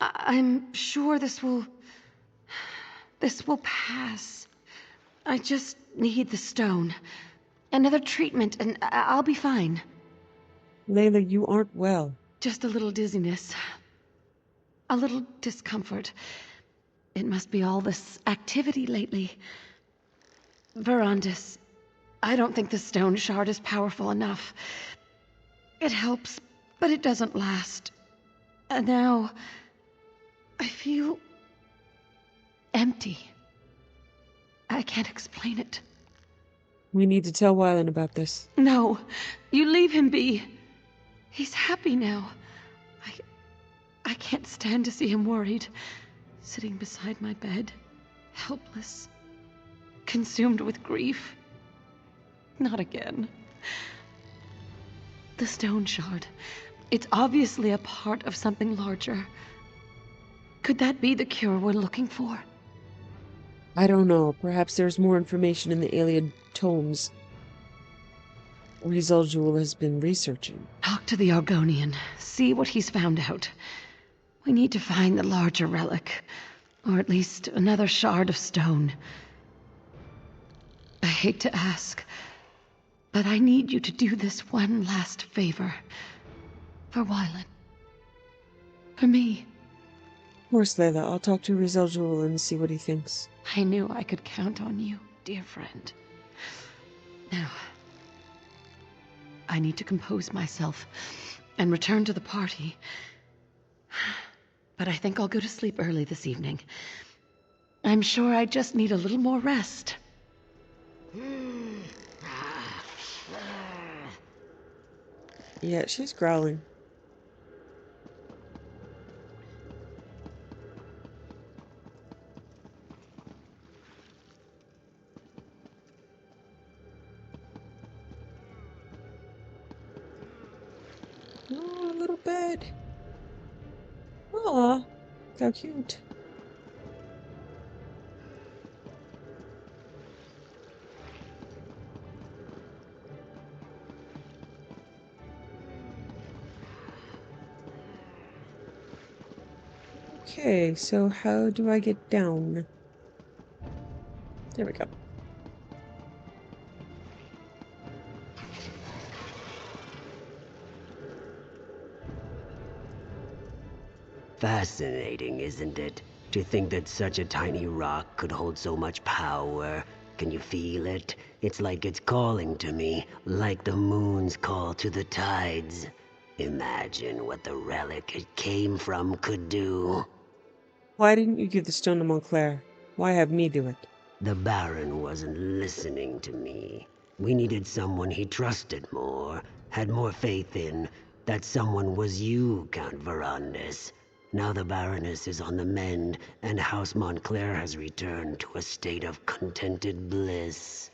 Speaker 18: I'm sure this will pass. I just need the stone. Another treatment, and I'll be fine.
Speaker 1: Layla, you aren't well.
Speaker 18: Just a little dizziness. A little discomfort. It must be all this activity lately. Verandis, I don't think the stone shard is powerful enough. It helps, but it doesn't last. And now, I feel empty. I can't explain it.
Speaker 1: We need to tell Wylan about this.
Speaker 18: No, you leave him be. He's happy now. I can't stand to see him worried, sitting beside my bed, helpless, consumed with grief. Not again. The stone shard. It's obviously a part of something larger. Could that be the cure we're looking for?
Speaker 1: I don't know. Perhaps there's more information in the alien tomes Reezal-Jul has been researching.
Speaker 18: Talk to the Argonian. See what he's found out. We need to find the larger relic. Or at least another shard of stone. I hate to ask, but I need you to do this one last favor. For Wylan. For me.
Speaker 1: Of course, Layla. I'll talk to Reezal-Jul and see what he thinks.
Speaker 18: I knew I could count on you, dear friend. Now, I need to compose myself and return to the party. But I think I'll go to sleep early this evening. I'm sure I just need a little more rest.
Speaker 1: Yeah, she's growling. Oh, a little bed. Aw, how cute. Okay, so how do I get down? There we go.
Speaker 21: Fascinating, isn't it? To think that such a tiny rock could hold so much power. Can you feel it? It's like it's calling to me, like the moon's call to the tides. Imagine what the relic it came from could do.
Speaker 1: Why didn't you give the stone to Montclair? Why have me do it?
Speaker 21: The Baron wasn't listening to me. We needed someone he trusted more, had more faith in. That someone was you, Count Verandis. Now the Baroness is on the mend, and House Montclair has returned to a state of contented bliss.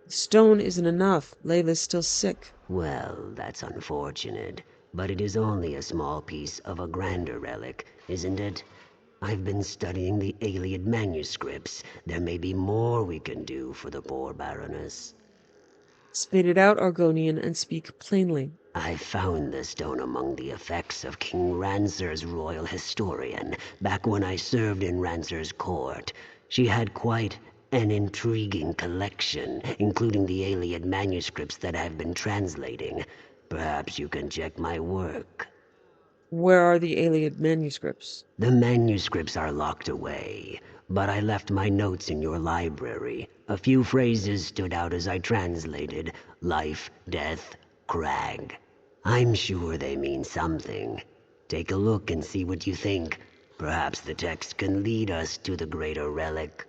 Speaker 1: Stone isn't enough. Layla's still sick.
Speaker 21: Well, that's unfortunate, but it is only a small piece of a grander relic, isn't it? I've been studying the Iliad manuscripts. There may be more we can do for the poor Baroness.
Speaker 1: Spit it out, Argonian, and speak plainly.
Speaker 21: I found the stone among the effects of King Rancer's royal historian, back when I served in Rancer's court. She had quite an intriguing collection, including the Iliad manuscripts that I've been translating. Perhaps you can check my work.
Speaker 1: Where are the Iliad manuscripts?
Speaker 21: The manuscripts are locked away, but I left my notes in your library. A few phrases stood out as I translated. Life, death, crag. I'm sure they mean something. Take a look and see what you think. Perhaps the text can lead us to the greater relic.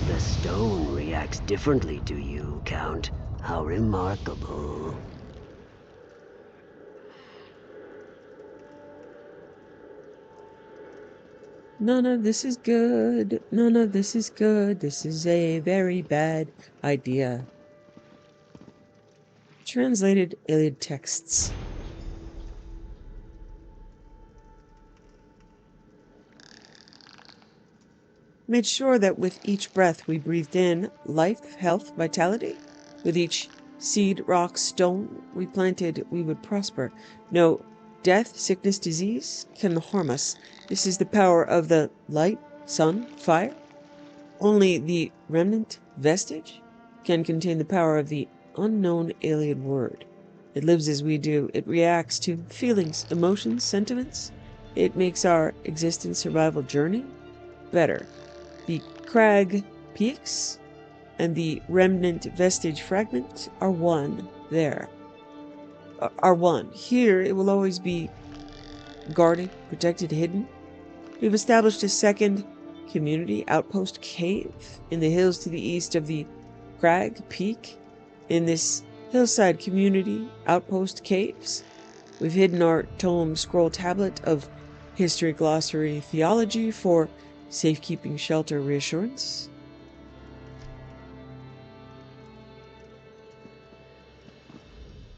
Speaker 21: The stone reacts differently to you, Count. How remarkable.
Speaker 1: None of this is good. None of this is good. This is a very bad idea. Translated Iliad texts. Made sure that with each breath we breathed in life, health, vitality. With each seed, rock, stone we planted, we would prosper. No death, sickness, disease can harm us. This is the power of the light, sun, fire. Only the remnant vestige can contain the power of the unknown Iliad word. It lives as we do. It reacts to feelings, emotions, sentiments. It makes our existence survival journey better. The crag peaks and the remnant vestige fragment are one there. Are one. Here it will always be guarded, protected, hidden. We've established a second community outpost cave in the hills to the east of the crag peak. In this hillside community outpost caves, we've hidden our tome scroll tablet of history, glossary, theology for safekeeping, shelter, reassurance.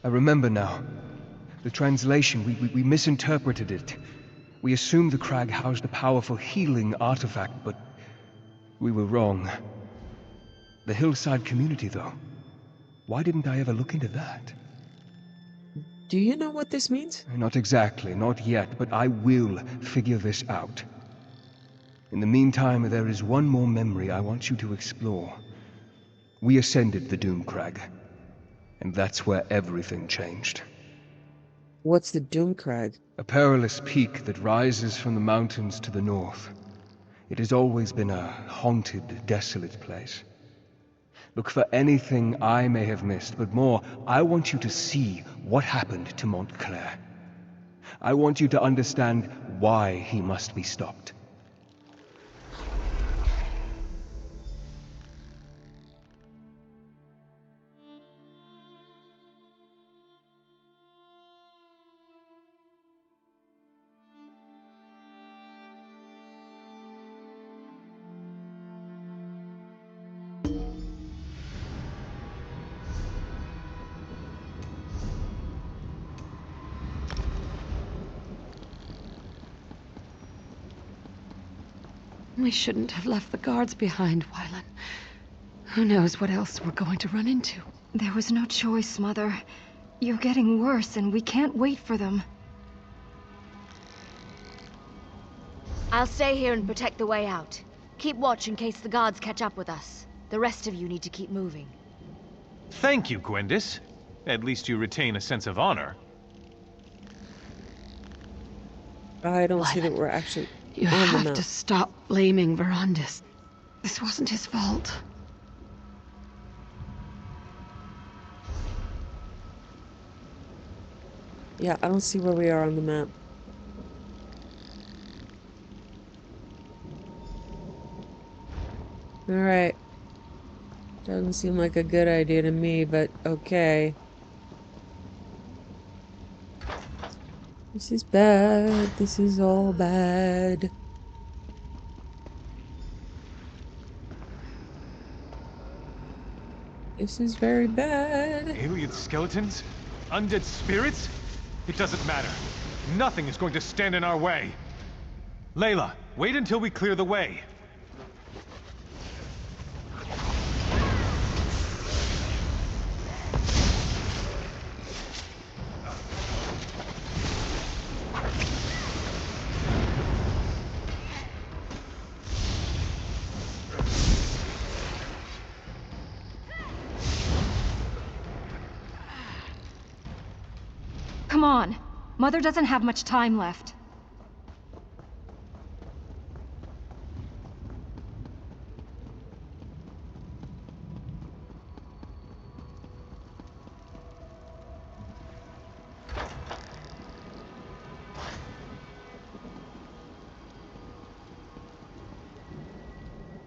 Speaker 15: I remember now. The translation, we misinterpreted it. We assumed the crag housed a powerful healing artifact, but we were wrong. The hillside community, though. Why didn't I ever look into that?
Speaker 1: Do you know what this means?
Speaker 15: Not exactly, not yet, but I will figure this out. In the meantime, there is one more memory I want you to explore. We ascended the Doom Crag, and that's where everything changed.
Speaker 1: What's the Doom Crag?
Speaker 15: A perilous peak that rises from the mountains to the north. It has always been a haunted, desolate place. Look for anything I may have missed, but more, I want you to see what happened to Montclair. I want you to understand why he must be stopped.
Speaker 18: We shouldn't have left the guards behind, Wylan. Who knows what else we're going to run into?
Speaker 19: There was no choice, Mother. You're getting worse, and we can't wait for them.
Speaker 16: I'll stay here and protect the way out. Keep watch in case the guards catch up with us. The rest of you need to keep moving.
Speaker 20: Thank you, Gwendis. At least you retain a sense of honor.
Speaker 1: I don't see that we're actually
Speaker 18: You
Speaker 1: on the
Speaker 18: have
Speaker 1: map.
Speaker 18: to stop blaming Verandis. This wasn't his fault.
Speaker 1: Yeah, I don't see where we are on the map. Alright. Doesn't seem like a good idea to me, but okay. This is bad. This is all bad. This is very bad.
Speaker 20: Alien skeletons? Undead spirits? It doesn't matter. Nothing is going to stand in our way. Layla, wait until we clear the way.
Speaker 19: Come on. Mother doesn't have much time left.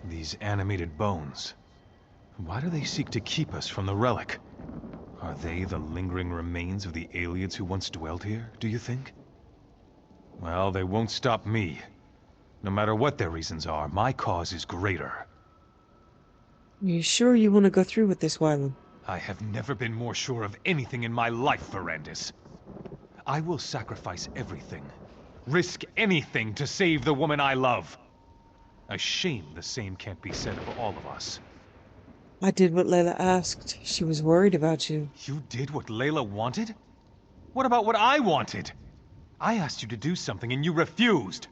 Speaker 20: These animated bones. Why do they seek to keep us from the relic? Are they the lingering remains of the aliens who once dwelt here, do you think? Well, they won't stop me. No matter what their reasons are, my cause is greater.
Speaker 1: You sure you want to go through with this, Wylan?
Speaker 20: I have never been more sure of anything in my life, Verandis. I will sacrifice everything, risk anything to save the woman I love. A shame the same can't be said of all of us.
Speaker 1: I did what Layla asked. She was worried about you.
Speaker 20: You did what Layla wanted? What about what I wanted? I asked you to do something and you refused.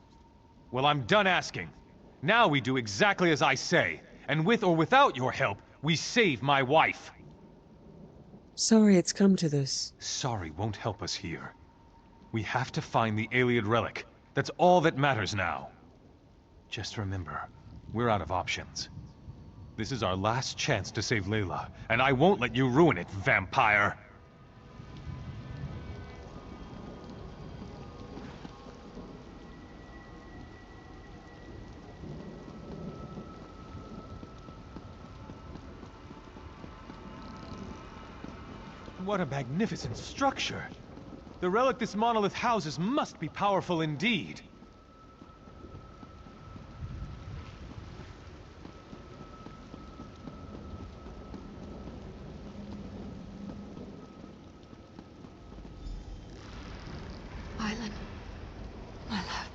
Speaker 20: Well, I'm done asking. Now we do exactly as I say, and with or without your help, we save my wife.
Speaker 1: Sorry it's come to this.
Speaker 20: Sorry won't help us here. We have to find the Iliad relic. That's all that matters now. Just remember, we're out of options. This is our last chance to save Layla, and I won't let you ruin it, vampire! What a magnificent structure! The relic this monolith houses must be powerful indeed.
Speaker 18: Wylan, my love.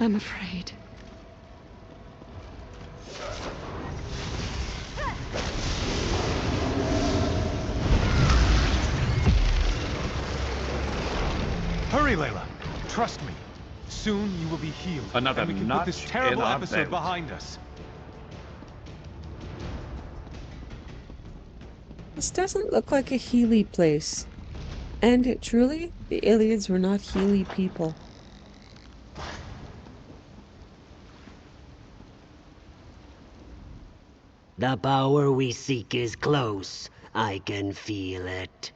Speaker 18: I'm afraid.
Speaker 20: Hurry, Layla. Trust me. Soon you will be healed.
Speaker 5: Another
Speaker 20: and we can put this
Speaker 5: notch
Speaker 20: terrible
Speaker 5: in our
Speaker 20: episode
Speaker 5: belt.
Speaker 20: behind us.
Speaker 1: This doesn't look like a Healy place. And truly, the Iliads were not Healy people.
Speaker 21: The power we seek is close. I can feel it.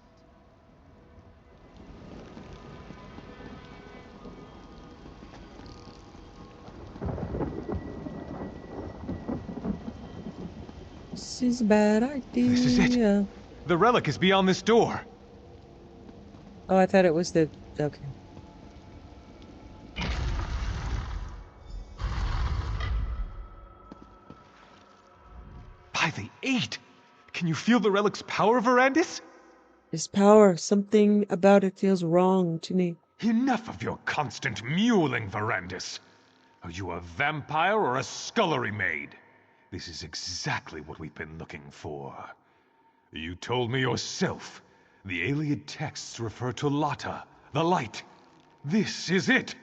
Speaker 1: This is a bad idea.
Speaker 20: This is it. The relic is beyond this door.
Speaker 1: Oh, I thought it was the... Okay.
Speaker 20: By the 8! Can you feel the relic's power, Verandis?
Speaker 1: This power, something about it feels wrong to me.
Speaker 20: Enough of your constant mewling, Verandis. Are you a vampire or a scullery maid? This is exactly what we've been looking for. You told me yourself. The Iliad texts refer to Lata, the light. This is it.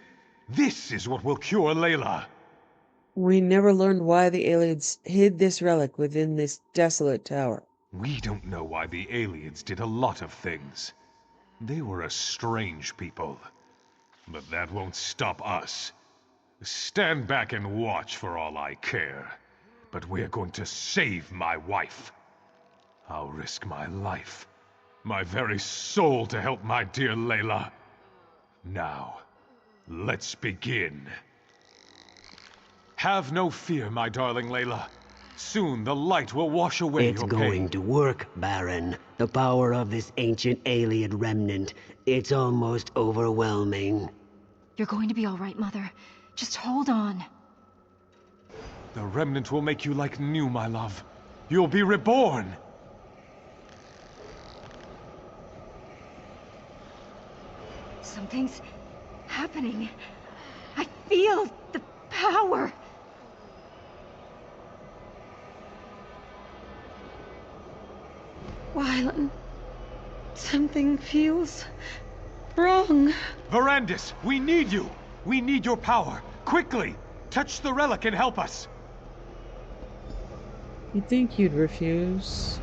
Speaker 20: This is what will cure Layla.
Speaker 1: We never learned why the Iliads hid this relic within this desolate tower.
Speaker 20: We don't know why the Aliens did a lot of things. They were a strange people. But that won't stop us. Stand back and watch for all I care. But we're going to save my wife. I'll risk my life, my very soul to help my dear Layla. Now, let's begin. Have no fear, my darling Layla. Soon the light will wash away
Speaker 21: It's
Speaker 20: your
Speaker 21: going
Speaker 20: pain.
Speaker 21: to work, Baron. The power of this ancient alien remnant, it's almost overwhelming.
Speaker 19: You're going to be all right, Mother. Just hold on.
Speaker 20: The remnant will make you like new, my love. You'll be reborn.
Speaker 19: Something's happening. I feel the power.
Speaker 18: Wylan, something feels wrong.
Speaker 20: Verandis, we need you. We need your power. Quickly, touch the relic and help us.
Speaker 1: You'd think you'd refuse.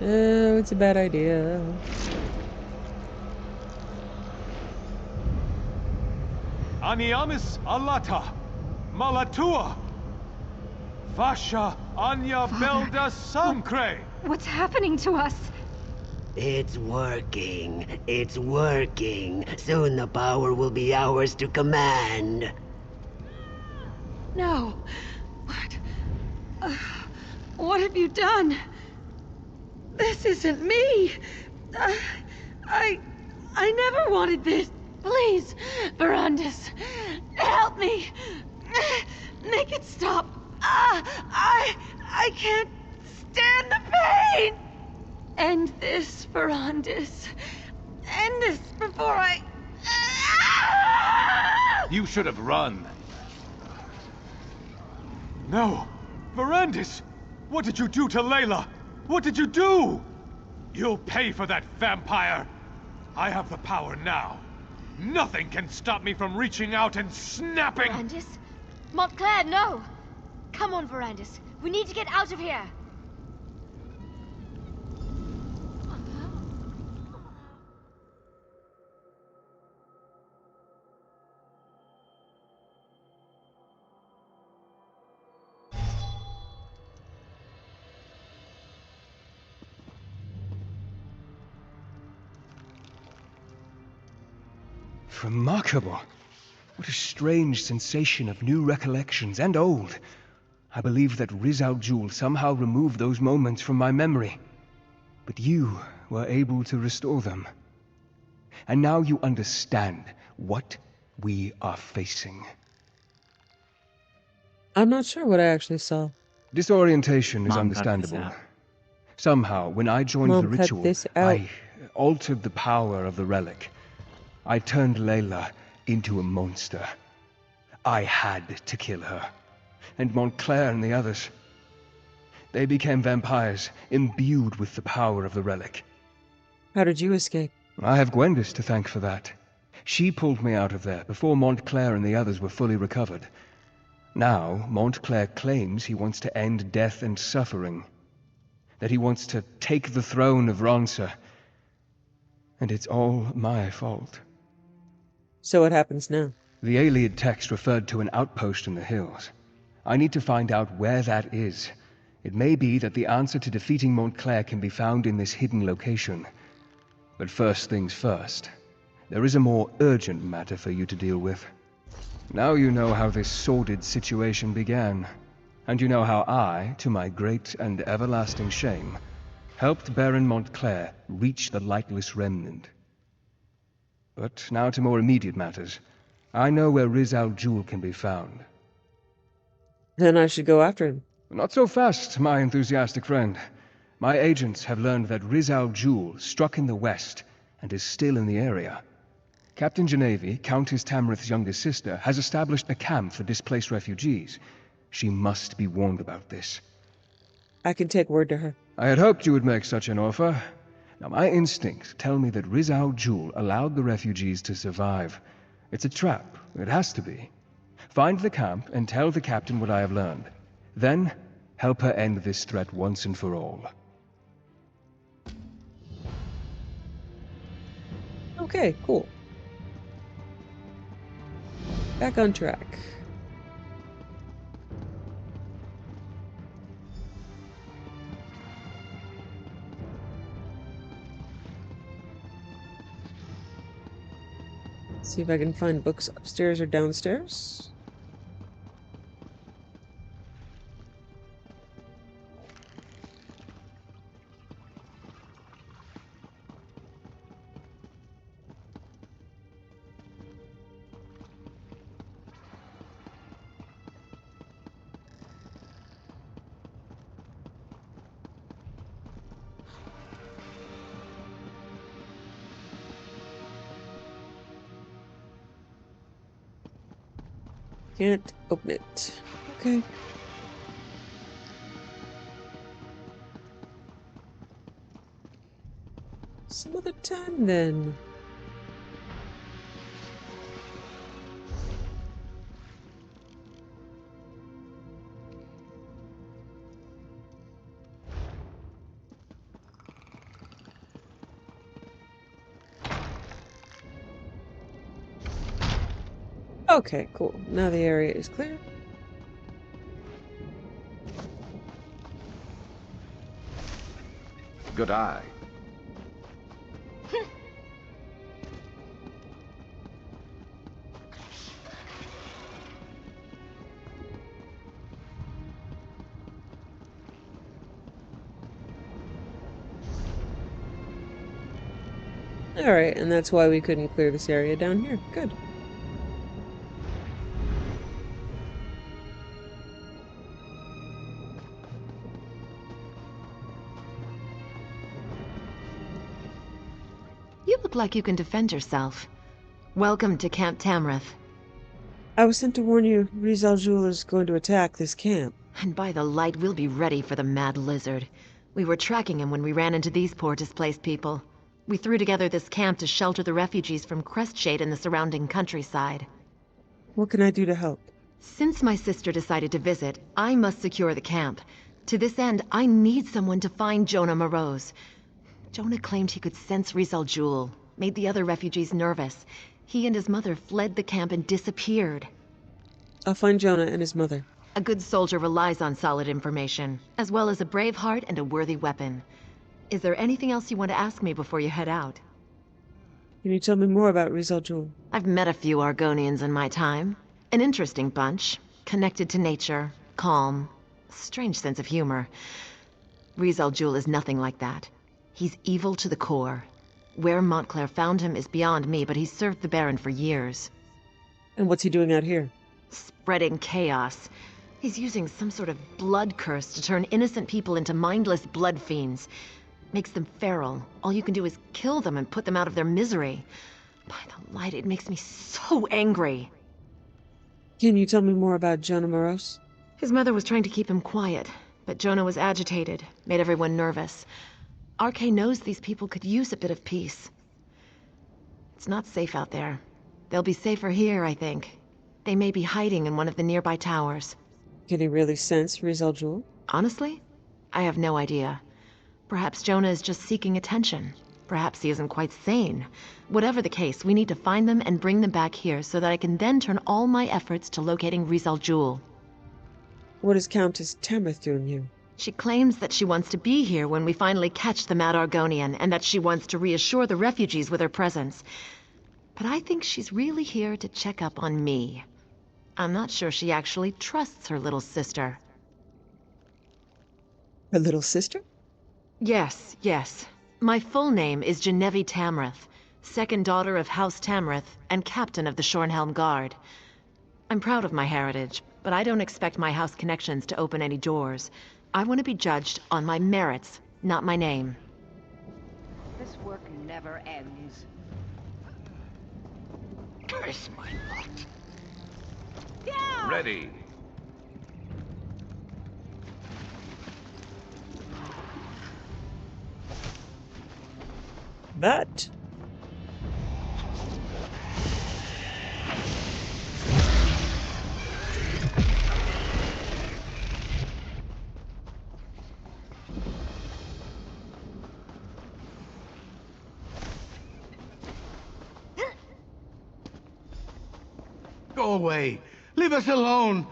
Speaker 1: Oh, it's a bad idea.
Speaker 20: Aniamis alata, malatua, fascia anya belda sancre.
Speaker 19: What's happening to us?
Speaker 21: It's working. It's working. Soon the power will be ours to command.
Speaker 18: No. What have you done? This isn't me. I never wanted this. Please, Verandis, help me. Make it stop. I can't stand the pain. End this, Verandis. End this before I...
Speaker 5: You should have run.
Speaker 20: No! Verandis! What did you do to Layla? What did you do? You'll pay for that, vampire! I have the power now. Nothing can stop me from reaching out and snapping...
Speaker 16: Verandis? Montclair, no! Come on, Verandis. We need to get out of here.
Speaker 15: Remarkable. What a strange sensation of new recollections and old. I believe that Reezal-Jul somehow removed those moments from my memory. But you were able to restore them. And now you understand what we are facing.
Speaker 1: I'm not sure what I actually saw.
Speaker 15: Disorientation is
Speaker 1: Mom, cut this
Speaker 15: understandable.
Speaker 1: out.
Speaker 15: Somehow, when I joined
Speaker 1: Mom,
Speaker 15: the
Speaker 1: cut
Speaker 15: ritual,
Speaker 1: this out.
Speaker 15: I altered the power of the relic. I turned Layla into a monster. I had to kill her. And Montclair and the others. They became vampires, imbued with the power of the relic.
Speaker 1: How did you escape?
Speaker 15: I have Gwendis to thank for that. She pulled me out of there before Montclair and the others were fully recovered. Now, Montclair claims he wants to end death and suffering. That he wants to take the throne of Ronsa. And it's all my fault.
Speaker 1: So what happens now?
Speaker 15: The Ayleid text referred to an outpost in the hills. I need to find out where that is. It may be that the answer to defeating Montclair can be found in this hidden location. But first things first. There is a more urgent matter for you to deal with. Now you know how this sordid situation began. And you know how I, to my great and everlasting shame, helped Baron Montclair reach the Lightless Remnant. But now to more immediate matters. I know where Reezal-Jul can be found.
Speaker 1: Then I should go after him.
Speaker 15: Not so fast, my enthusiastic friend. My agents have learned that Reezal-Jul struck in the west and is still in the area. Captain Genevieve, Countess Tamrith's youngest sister, has established a camp for displaced refugees. She must be warned about this.
Speaker 1: I can take word to her.
Speaker 15: I had hoped you would make such an offer. Now, my instincts tell me that Reezal-Jul allowed the refugees to survive. It's a trap. It has to be. Find the camp and tell the captain what I have learned. Then, help her end this threat once and for all.
Speaker 1: Okay, cool. Back on track. See if I can find books upstairs or downstairs. Can't open it. Okay. Some other time then. Okay, cool. Now the area is clear.
Speaker 5: Good eye.
Speaker 1: Alright, and that's why we couldn't clear this area down here. Good.
Speaker 13: You look like you can defend yourself. Welcome to Camp Tamrith.
Speaker 1: I was sent to warn you, Reezal-Jul is going to attack this camp.
Speaker 13: And by the light, we'll be ready for the mad lizard. We were tracking him when we ran into these poor displaced people. We threw together this camp to shelter the refugees from Crestshade and the surrounding countryside.
Speaker 1: What can I do to help?
Speaker 13: Since my sister decided to visit, I must secure the camp. To this end, I need someone to find Jonah Morose. Jonah claimed he could sense Reezal-Jul, made the other refugees nervous. He and his mother fled the camp and disappeared.
Speaker 1: I'll find Jonah and his mother.
Speaker 13: A good soldier relies on solid information, as well as a brave heart and a worthy weapon. Is there anything else you want to ask me before you head out?
Speaker 1: Can you tell me more about Reezal-Jul?
Speaker 13: I've met a few Argonians in my time. An interesting bunch, connected to nature, calm, strange sense of humor. Reezal-Jul is nothing like that. He's evil to the core. Where Montclair found him is beyond me, but he's served the Baron for years.
Speaker 1: And what's he doing out here?
Speaker 13: Spreading chaos. He's using some sort of blood curse to turn innocent people into mindless blood fiends. Makes them feral. All you can do is kill them and put them out of their misery. By the light, it makes me so angry.
Speaker 1: Can you tell me more about Jonah Morose?
Speaker 13: His mother was trying to keep him quiet, but Jonah was agitated, made everyone nervous. RK knows these people could use a bit of peace. It's not safe out there. They'll be safer here, I think. They may be hiding in one of the nearby towers.
Speaker 1: Can he really sense Reezal-Jul?
Speaker 13: Honestly, I have no idea. Perhaps Jonah is just seeking attention. Perhaps he isn't quite sane. Whatever the case, we need to find them and bring them back here so that I can then turn all my efforts to locating Reezal-Jul.
Speaker 1: What is Countess Tamrith doing here?
Speaker 13: She claims that she wants to be here when we finally catch the mad Argonian, and that she wants to reassure the refugees with her presence. But I think she's really here to check up on me. I'm not sure she actually trusts her little sister.
Speaker 1: Her little sister?
Speaker 13: Yes, yes. My full name is Genevieve Tamrith, second daughter of House Tamrith and captain of the Shornhelm Guard. I'm proud of my heritage, but I don't expect my house connections to open any doors. I want to be judged on my merits, not my name.
Speaker 12: This work never ends.
Speaker 7: Curse my luck.
Speaker 5: Ready.
Speaker 1: That.
Speaker 8: Go away. Leave us alone.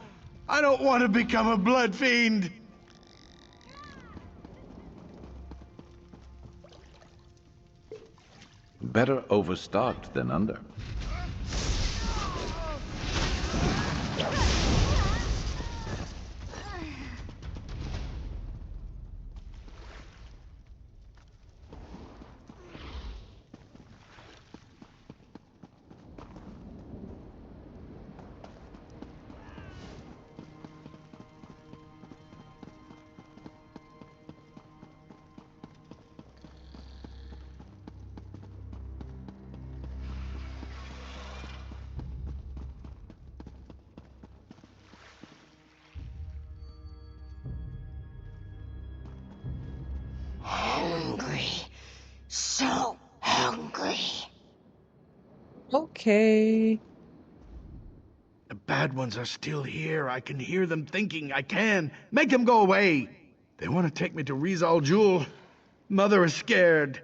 Speaker 8: I don't want to become a blood fiend.
Speaker 5: Better overstocked than under.
Speaker 21: hungry. So hungry.
Speaker 1: Okay.
Speaker 8: The bad ones are still here. I can hear them thinking. I can. Make them go away. They want to take me to Reezal-Jul. Mother is scared.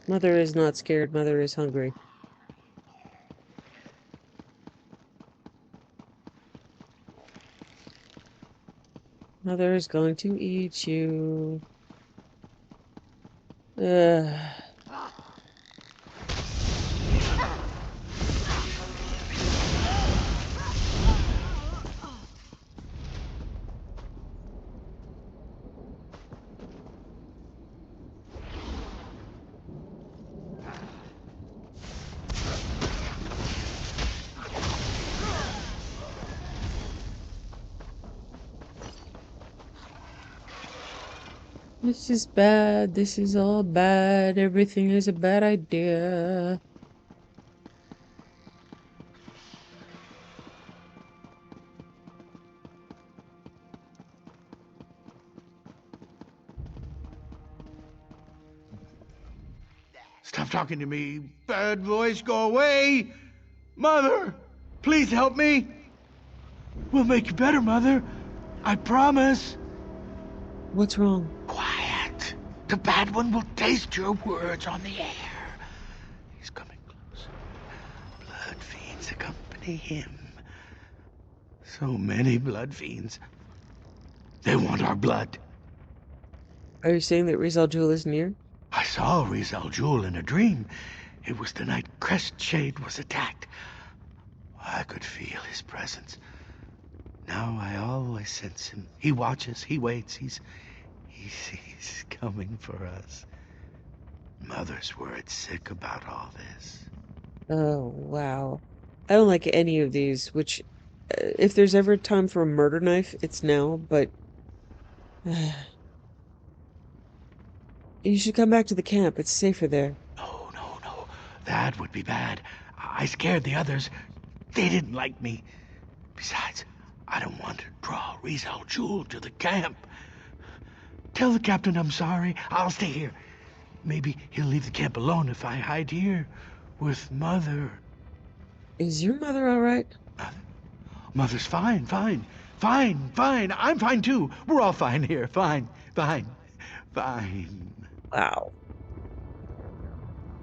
Speaker 1: Mother is not scared. Mother is hungry. Mother is going to eat you. Ugh. This is bad. This is all bad. Everything is a bad idea.
Speaker 8: Stop talking to me. Bad voice, go away. Mother, please help me. We'll make you better, Mother. I promise.
Speaker 1: What's wrong?
Speaker 8: Quiet. The bad one will taste your words on the air. He's coming closer. Blood fiends accompany him. So many blood fiends. They want our blood.
Speaker 1: Are you saying that Reezal-Jul is near?
Speaker 8: I saw Reezal-Jul in a dream. It was the night Crestshade was attacked. I could feel his presence. Now I always sense him. He watches, he waits, he's coming for us. Mother's worried sick about all this.
Speaker 1: Oh, wow. I don't like any of these, which, if there's ever time for a murder knife, it's now, but... You should come back to the camp. It's safer there.
Speaker 8: No. That would be bad. I scared the others. They didn't like me. Besides, I don't want to draw Reezal-Jul to the camp. Tell the captain I'm sorry. I'll stay here. Maybe he'll leave the camp alone if I hide here with Mother.
Speaker 1: Is your mother all right?
Speaker 8: Mother's fine. I'm fine too. We're all fine here. Fine.
Speaker 1: Wow.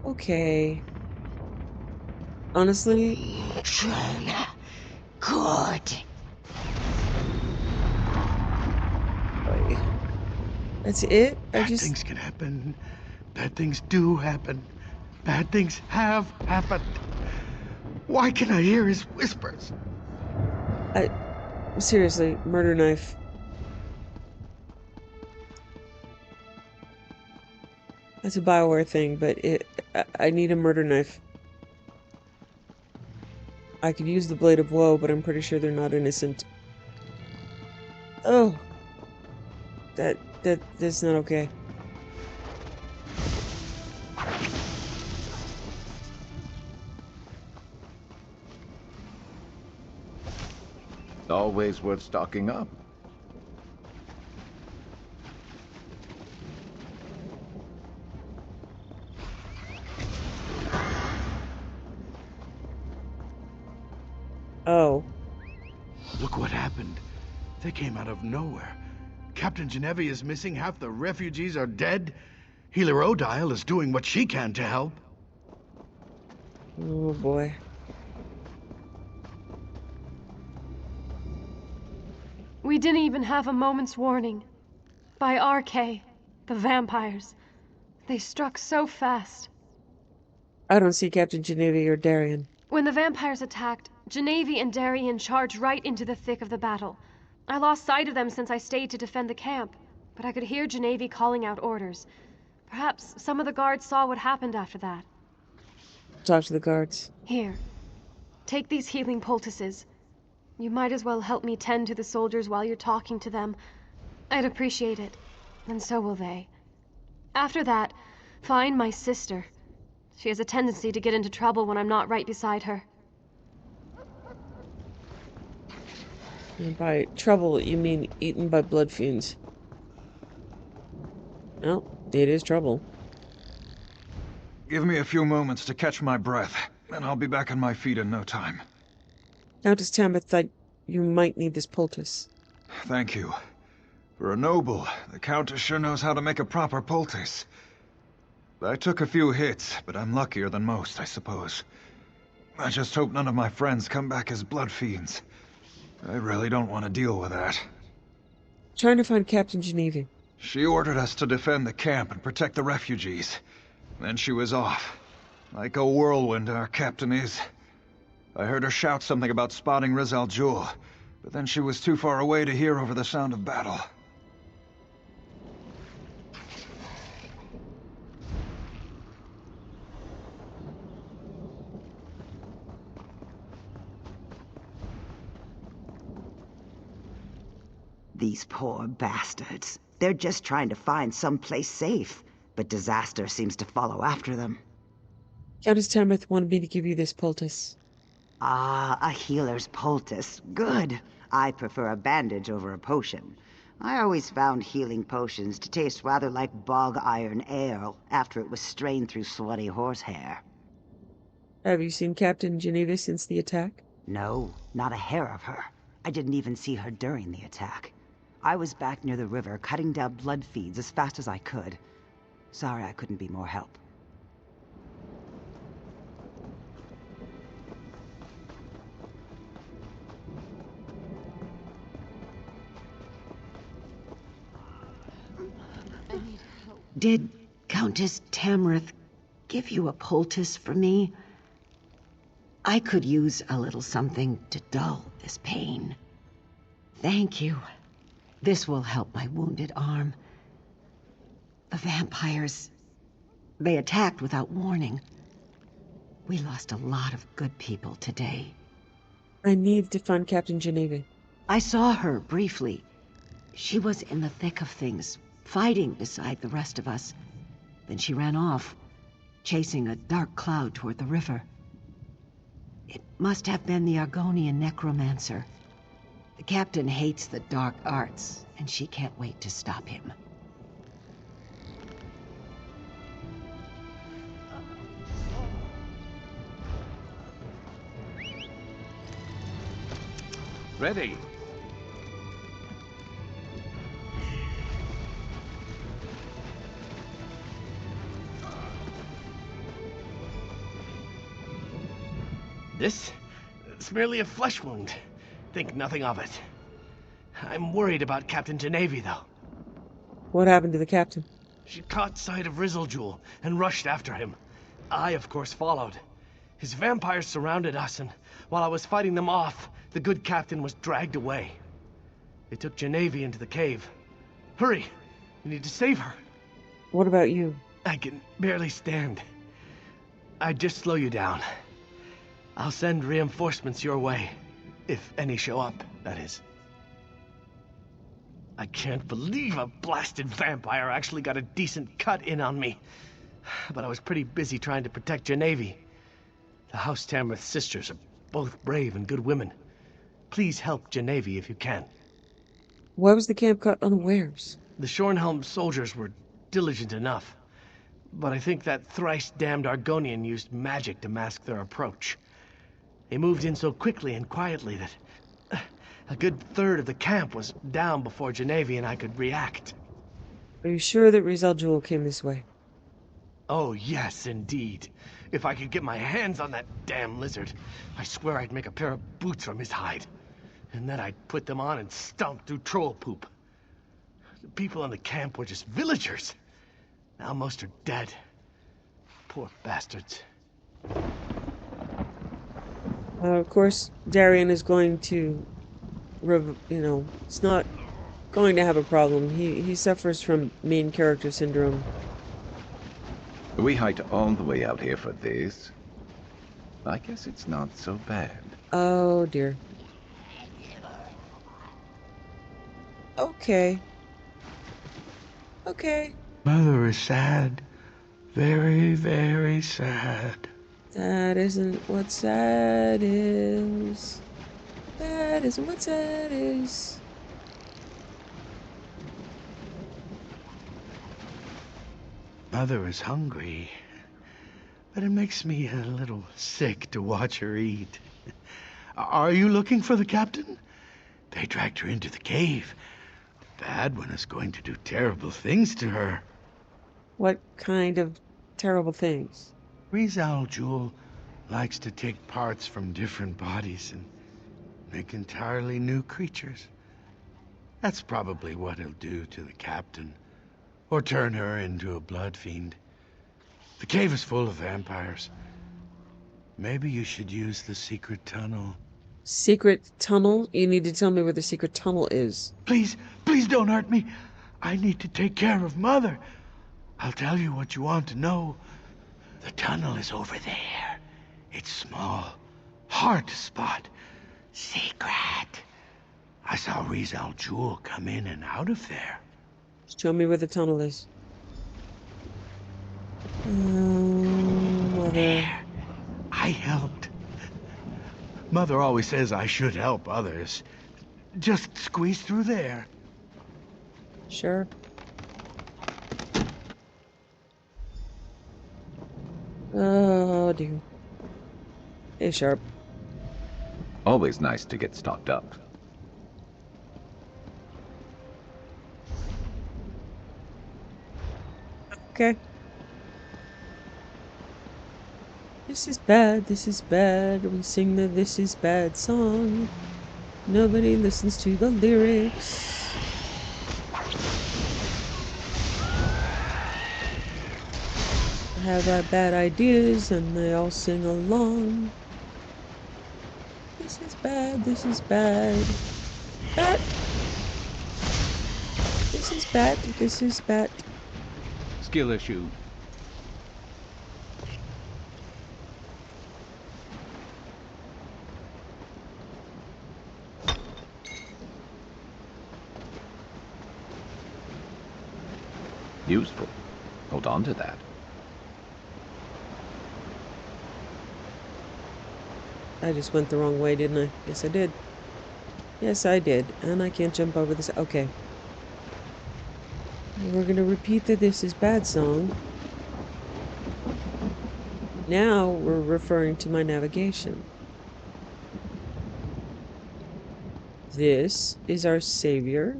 Speaker 1: Okay. Honestly...
Speaker 21: Good.
Speaker 1: Wait. That's it?
Speaker 8: Bad things can happen. Bad things do happen. Bad things have happened. Why can I hear his whispers?
Speaker 1: Seriously, murder knife. That's a Bioware thing, but I need a murder knife. I could use the Blade of Woe, but I'm pretty sure they're not innocent. Oh. That's not okay.
Speaker 7: Always worth stocking up.
Speaker 1: Oh.
Speaker 8: Look what happened. They came out of nowhere. Captain Genevieve is missing. Half the refugees are dead. Healer Odile is doing what she can to help.
Speaker 1: Oh boy.
Speaker 3: We didn't even have a moment's warning. By RK, the vampires. They struck so fast.
Speaker 1: I don't see Captain Genevieve or Darian.
Speaker 3: When the vampires attacked, Genevieve and Darian charged right into the thick of the battle. I lost sight of them since I stayed to defend the camp, but I could hear Genevieve calling out orders. Perhaps some of the guards saw what happened after that.
Speaker 1: Talk to the guards.
Speaker 3: Here. Take these healing poultices. You might as well help me tend to the soldiers while you're talking to them. I'd appreciate it, and so will they. After that, find my sister. She has a tendency to get into trouble when I'm not right beside her.
Speaker 1: And by trouble, you mean eaten by blood fiends. Well, it is trouble.
Speaker 20: Give me a few moments to catch my breath, and I'll be back on my feet in no time.
Speaker 1: Countess Tamith thought you might need this poultice.
Speaker 20: Thank you. For a noble, the Countess sure knows how to make a proper poultice. I took a few hits, but I'm luckier than most, I suppose. I just hope none of my friends come back as blood fiends. I really don't want to deal with that.
Speaker 1: Trying to find Captain Geneva.
Speaker 20: She ordered us to defend the camp and protect the refugees. Then she was off. Like a whirlwind, our captain is. I heard her shout something about spotting Reezal-Jul, but then she was too far away to hear over the sound of battle.
Speaker 6: These poor bastards. They're just trying to find someplace safe, but disaster seems to follow after them.
Speaker 1: Countess Tamith wanted me to give you this poultice.
Speaker 6: Ah, a healer's poultice. Good. I prefer a bandage over a potion. I always found healing potions to taste rather like bog iron ale after it was strained through sweaty horsehair.
Speaker 1: Have you seen Captain Geneva since the attack?
Speaker 6: No, not a hair of her. I didn't even see her during the attack. I was back near the river cutting down blood feeds as fast as I could. Sorry I couldn't be more help. Did Countess Tamith give you a poultice for me? I could use a little something to dull this pain. Thank you. This will help my wounded arm. The vampires, they attacked without warning. We lost a lot of good people today.
Speaker 1: I need to find Captain Geneva.
Speaker 6: I saw her briefly. She was in the thick of things, fighting beside the rest of us. Then she ran off, chasing a dark cloud toward the river. It must have been the Argonian necromancer. The captain hates the dark arts, and she can't wait to stop him.
Speaker 5: Ready.
Speaker 22: This? It's merely a flesh wound. Think nothing of it. I'm worried about Captain Geneva, though.
Speaker 1: What happened to the captain?
Speaker 22: She caught sight of Reezal-Jul and rushed after him. I, of course, followed. His vampires surrounded us, and while I was fighting them off, the good captain was dragged away. They took Geneva into the cave. Hurry! We need to save her.
Speaker 1: What about you?
Speaker 22: I can barely stand. I'd just slow you down. I'll send reinforcements your way. If any show up, that is. I can't believe a blasted vampire actually got a decent cut in on me. But I was pretty busy trying to protect Geneva. The House Tamith sisters are both brave and good women. Please help Geneva if you can.
Speaker 1: Why was the camp caught unawares?
Speaker 22: The Shornhelm soldiers were diligent enough. But I think that thrice-damned Argonian used magic to mask their approach. They moved in so quickly and quietly that a good third of the camp was down before Geneva and I could react.
Speaker 1: Are you sure that Reezal-Jul came this way?
Speaker 22: Oh, yes, indeed. If I could get my hands on that damn lizard, I swear I'd make a pair of boots from his hide. And then I'd put them on and stomp through troll poop. The people in the camp were just villagers. Now most are dead. Poor bastards.
Speaker 1: Of course, Darian is going to, it's not going to have a problem. He suffers from main character syndrome.
Speaker 7: We hiked all the way out here for this. I guess it's not so bad.
Speaker 1: Oh, dear. Okay. Okay.
Speaker 8: Mother is sad. Very, very sad.
Speaker 1: That isn't what sad is. That isn't what sad is.
Speaker 8: Mother is hungry. but it makes me a little sick to watch her eat. Are you looking for the captain? They dragged her into the cave. A bad one is going to do terrible things to her.
Speaker 1: What kind of terrible things?
Speaker 8: Reezal-Jul likes to take parts from different bodies and make entirely new creatures. That's probably what he'll do to the captain, or turn her into a blood fiend. The cave is full of vampires. Maybe you should use the secret tunnel.
Speaker 1: Secret tunnel? You need to tell me where the secret tunnel is.
Speaker 8: Please don't hurt me. I need to take care of Mother. I'll tell you what you want to know. The tunnel is over there. It's small, hard to spot. Secret. I saw Reezal-Jul come in and out of there.
Speaker 1: Show me where the tunnel is. Mother.
Speaker 8: There. I helped. Mother always says I should help others. Just squeeze through there.
Speaker 1: Sure. Oh, dear. Hey, Sharp.
Speaker 7: Always nice to get stocked up.
Speaker 1: Okay. This is bad, this is bad. We sing the This Is Bad song. Nobody listens to the lyrics. I have bad ideas and they all sing along. This is bad, this is bad. Bad. This is bad, this is bad.
Speaker 17: Skill issue.
Speaker 7: Useful. Hold on to that.
Speaker 1: I just went the wrong way, didn't I? Yes, I did. Yes, I did. And I can't jump over this. Okay. We're going to repeat the This Is Bad song. Now we're referring to my navigation. This is our savior.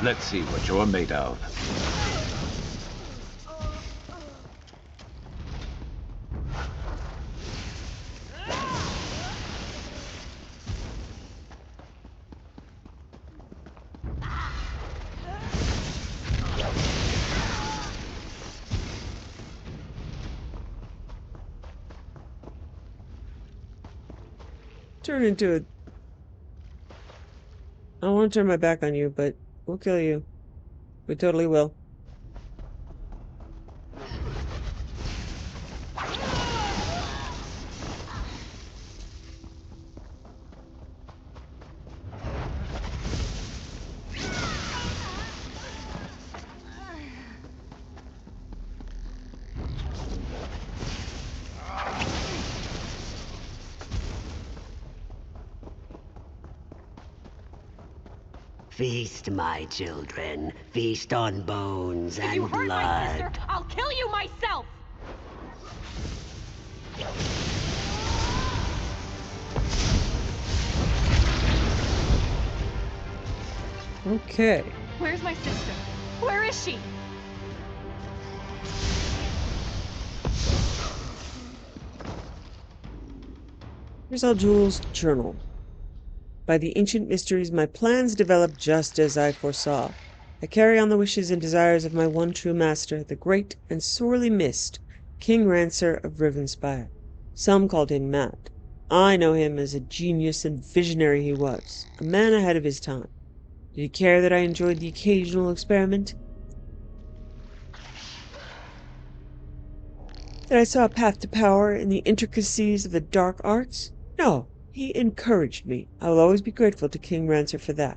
Speaker 5: Let's see what you're made of.
Speaker 1: Turn into it. I don't want to turn my back on you, but we'll kill you. We totally will.
Speaker 21: Feast, my children. Feast on bones
Speaker 10: If
Speaker 21: and
Speaker 10: you hurt my sister,
Speaker 21: blood.
Speaker 10: I'll kill you myself!
Speaker 1: Okay.
Speaker 3: Where's my sister? Where is she?
Speaker 1: Reezal-Jul's journal. By the ancient mysteries, my plans developed just as I foresaw. I carry on the wishes and desires of my one true master, the great and sorely missed King Rancer of Rivenspire. Some called him mad. I know him as a genius and visionary he was, a man ahead of his time. Did he care that I enjoyed the occasional experiment? That I saw a path to power in the intricacies of the dark arts? No, he encouraged me. I will always be grateful to King Rancer for that.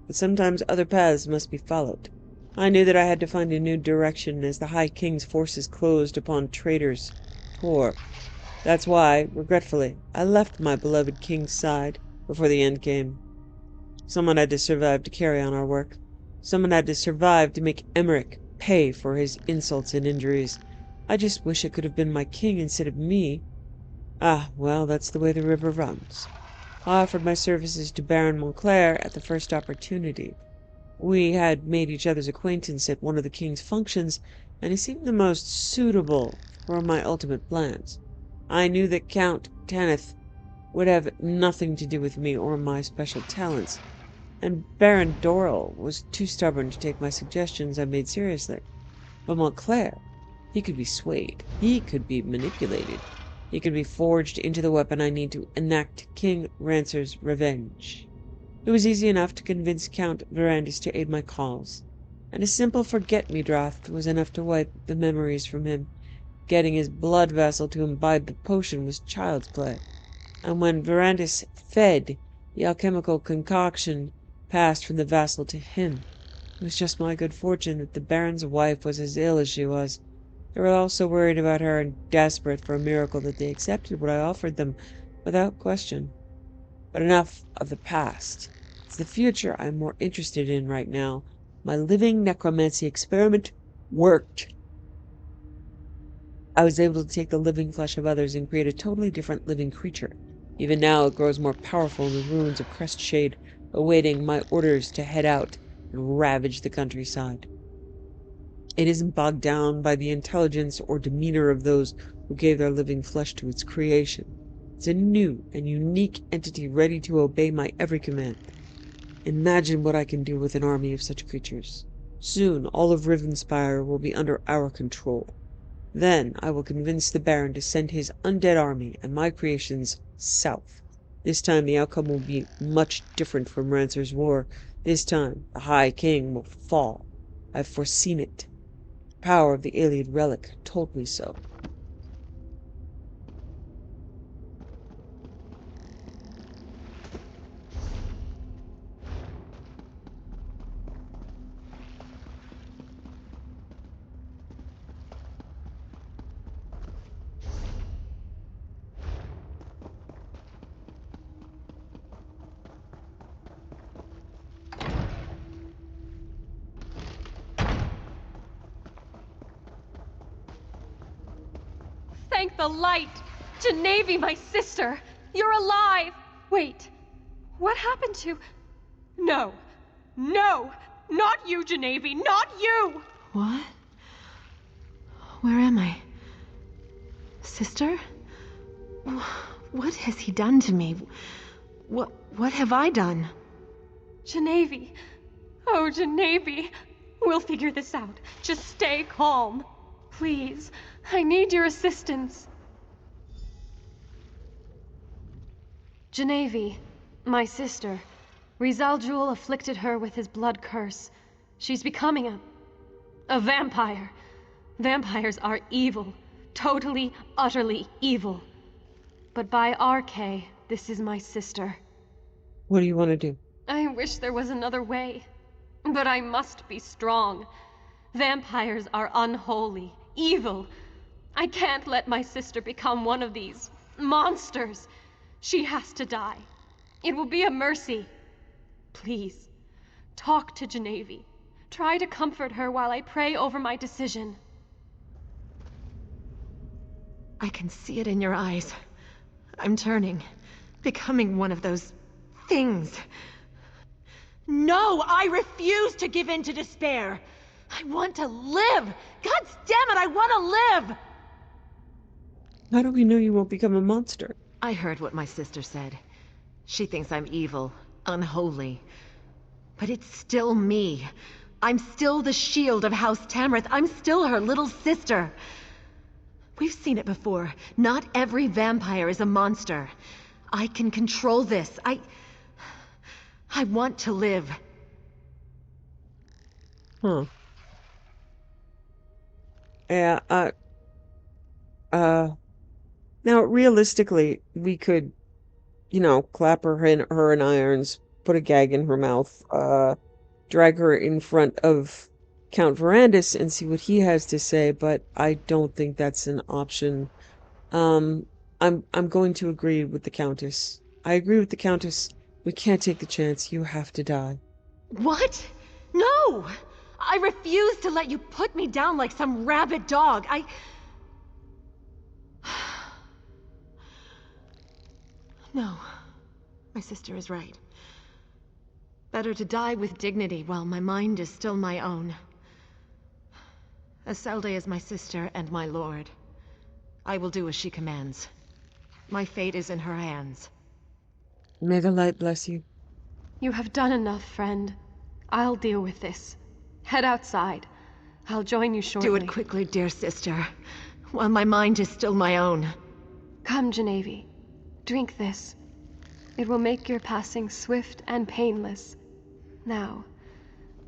Speaker 1: But sometimes other paths must be followed. I knew that I had to find a new direction as the High King's forces closed upon traitors. Poor. That's why, regretfully, I left my beloved king's side before the end came. Someone had to survive to carry on our work. Someone had to survive to make Emmerich pay for his insults and injuries. I just wish it could have been my king instead of me. Ah, well, that's the way the river runs. I offered my services to Baron Montclair at the first opportunity. We had made each other's acquaintance at one of the king's functions, and he seemed the most suitable for my ultimate plans. I knew that Count Tanith would have nothing to do with me or my special talents, and Baron Dorrel was too stubborn to take my suggestions I made seriously. But Montclair, he could be swayed. He could be manipulated. He could be forged into the weapon I need to enact King Rancer's revenge. It was easy enough to convince Count Verandis to aid my cause, and a simple forget-me-draught was enough to wipe the memories from him. Getting his blood vessel to imbibe the potion was child's play, and when Verandis fed, the alchemical concoction passed from the vassal to him. It was just my good fortune that the Baron's wife was as ill as she was. They were all so worried about her and desperate for a miracle that they accepted what I offered them without question. But enough of the past. It's the future I'm more interested in right now. My living necromancy experiment worked. I was able to take the living flesh of others and create a totally different living creature. Even now it grows more powerful in the ruins of Crestshade, awaiting my orders to head out and ravage the countryside. It isn't bogged down by the intelligence or demeanor of those who gave their living flesh to its creation. It's a new and unique entity ready to obey my every command. Imagine what I can do with an army of such creatures. Soon all of Rivenspire will be under our control. Then I will convince the Baron to send his undead army and my creations south. This time the outcome will be much different from Rancer's war. This time the High King will fall. I've foreseen it. The power of the Iliad relic told me so.
Speaker 3: Thank the light! Genevieve, my sister! You're alive! Wait, what happened to... No! No! Not you, Genevieve! Not you!
Speaker 13: What? Where am I? Sister? What has he done to me? What have I done?
Speaker 3: Genevieve! Oh, Genevieve! We'll figure this out. Just stay calm. Please, I need your assistance. Genevieve, my sister. Reezal-Jul afflicted her with his blood curse. She's becoming a vampire. Vampires are evil. Totally, utterly evil. But by RK, this is my sister.
Speaker 1: What do you want to do?
Speaker 3: I wish there was another way. But I must be strong. Vampires are unholy, evil. I can't let my sister become one of these monsters. She has to die. It will be a mercy. Please, talk to Genevieve. Try to comfort her while I pray over my decision.
Speaker 13: I can see it in your eyes. I'm turning, becoming one of those things.
Speaker 6: No, I refuse to give in to despair. I want to live. God damn it, I want to live.
Speaker 1: How do we know you won't become a monster?
Speaker 13: I heard what my sister said. She thinks I'm evil, unholy. But it's still me. I'm still the shield of House Tamrith. I'm still her little sister. We've seen it before. Not every vampire is a monster. I can control this. I want to live.
Speaker 1: Huh. Yeah, now realistically, we could, clap her in irons, put a gag in her mouth, drag her in front of Count Verandis and see what he has to say, but I don't think that's an option. I'm going to agree with the Countess. I agree with the Countess. We can't take the chance. You have to die.
Speaker 6: What? No! I refuse to let you put me down like some rabid dog. No. My sister is right. Better to die with dignity while my mind is still my own. Eselde is my sister and my lord. I will do as she commands. My fate is in her hands.
Speaker 1: May the light bless you.
Speaker 3: You have done enough, friend. I'll deal with this. Head outside. I'll join you shortly.
Speaker 13: Do it quickly, dear sister, while my mind is still my own.
Speaker 3: Come, Genevieve. Drink this. It will make your passing swift and painless. Now,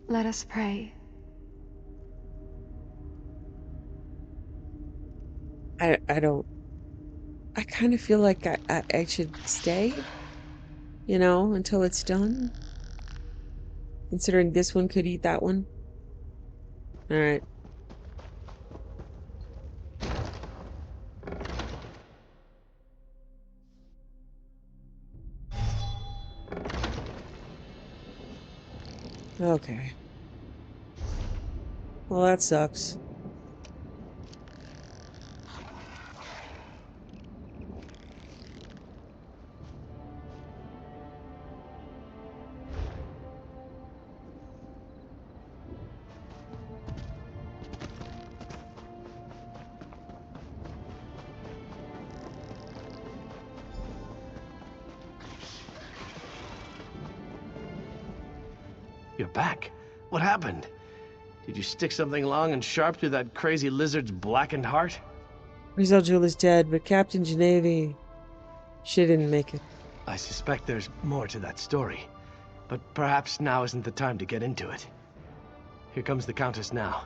Speaker 3: let us pray.
Speaker 1: I kind of feel like I should stay, until it's done. Considering this one could eat that one. All right. Okay. Well, that sucks.
Speaker 22: You're back. What happened? Did you stick something long and sharp through that crazy lizard's blackened heart?
Speaker 1: Reezal-Jul is dead, but Captain Genevieve, she didn't make it.
Speaker 22: I suspect there's more to that story, but perhaps now isn't the time to get into it. Here comes the Countess now.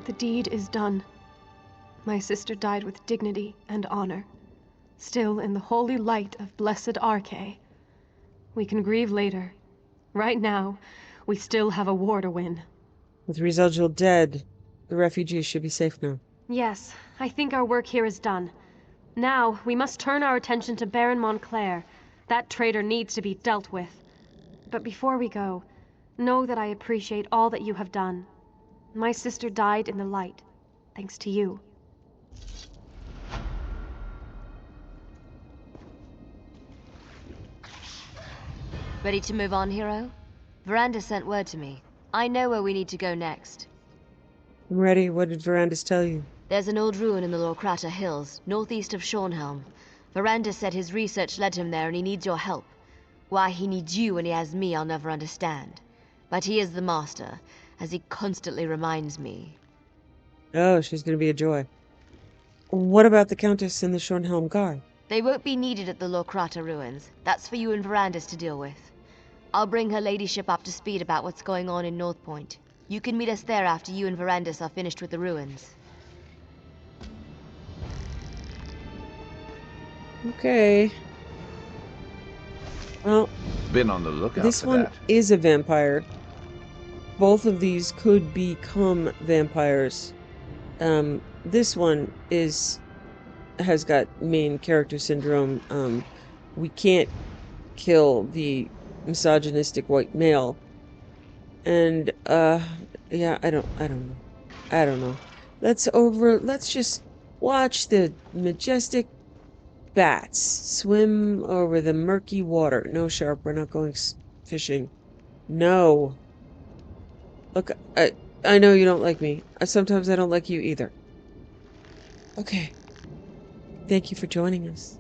Speaker 3: The deed is done. My sister died with dignity and honor, still in the holy light of blessed Arche. We can grieve later. Right now, we still have a war to win.
Speaker 1: With Reezal-Jul dead, the refugees should be safe now.
Speaker 3: Yes, I think our work here is done. Now, we must turn our attention to Baron Montclair. That traitor needs to be dealt with. But before we go, know that I appreciate all that you have done. My sister died in the light, thanks to you.
Speaker 4: Ready to move on, hero? Veranda sent word to me. I know where we need to go next.
Speaker 1: I'm ready. What did Verandis tell you?
Speaker 4: There's an old ruin in the Lorkrata Hills, northeast of Shornhelm. Veranda said his research led him there and he needs your help. Why he needs you when he has me, I'll never understand. But he is the master, as he constantly reminds me.
Speaker 1: Oh, she's gonna be a joy. What about the Countess and the Shornhelm Guard?
Speaker 4: They won't be needed at the Lorkrata ruins. That's for you and Verandis to deal with. I'll bring her ladyship up to speed about what's going on in North Point. You can meet us there after you and Verandis are finished with the ruins.
Speaker 1: Okay. Well,
Speaker 5: been on the lookout
Speaker 1: this
Speaker 5: for
Speaker 1: one
Speaker 5: that.
Speaker 1: is a vampire. Both of these could become vampires. This one has got main character syndrome. We can't kill the misogynistic white male. And yeah, I don't know. Let's just watch the majestic bats. Swim over the murky water. No, Sharp, we're not going fishing. No. Look, I know you don't like me. Sometimes I don't like you either. Okay. Thank you for joining us.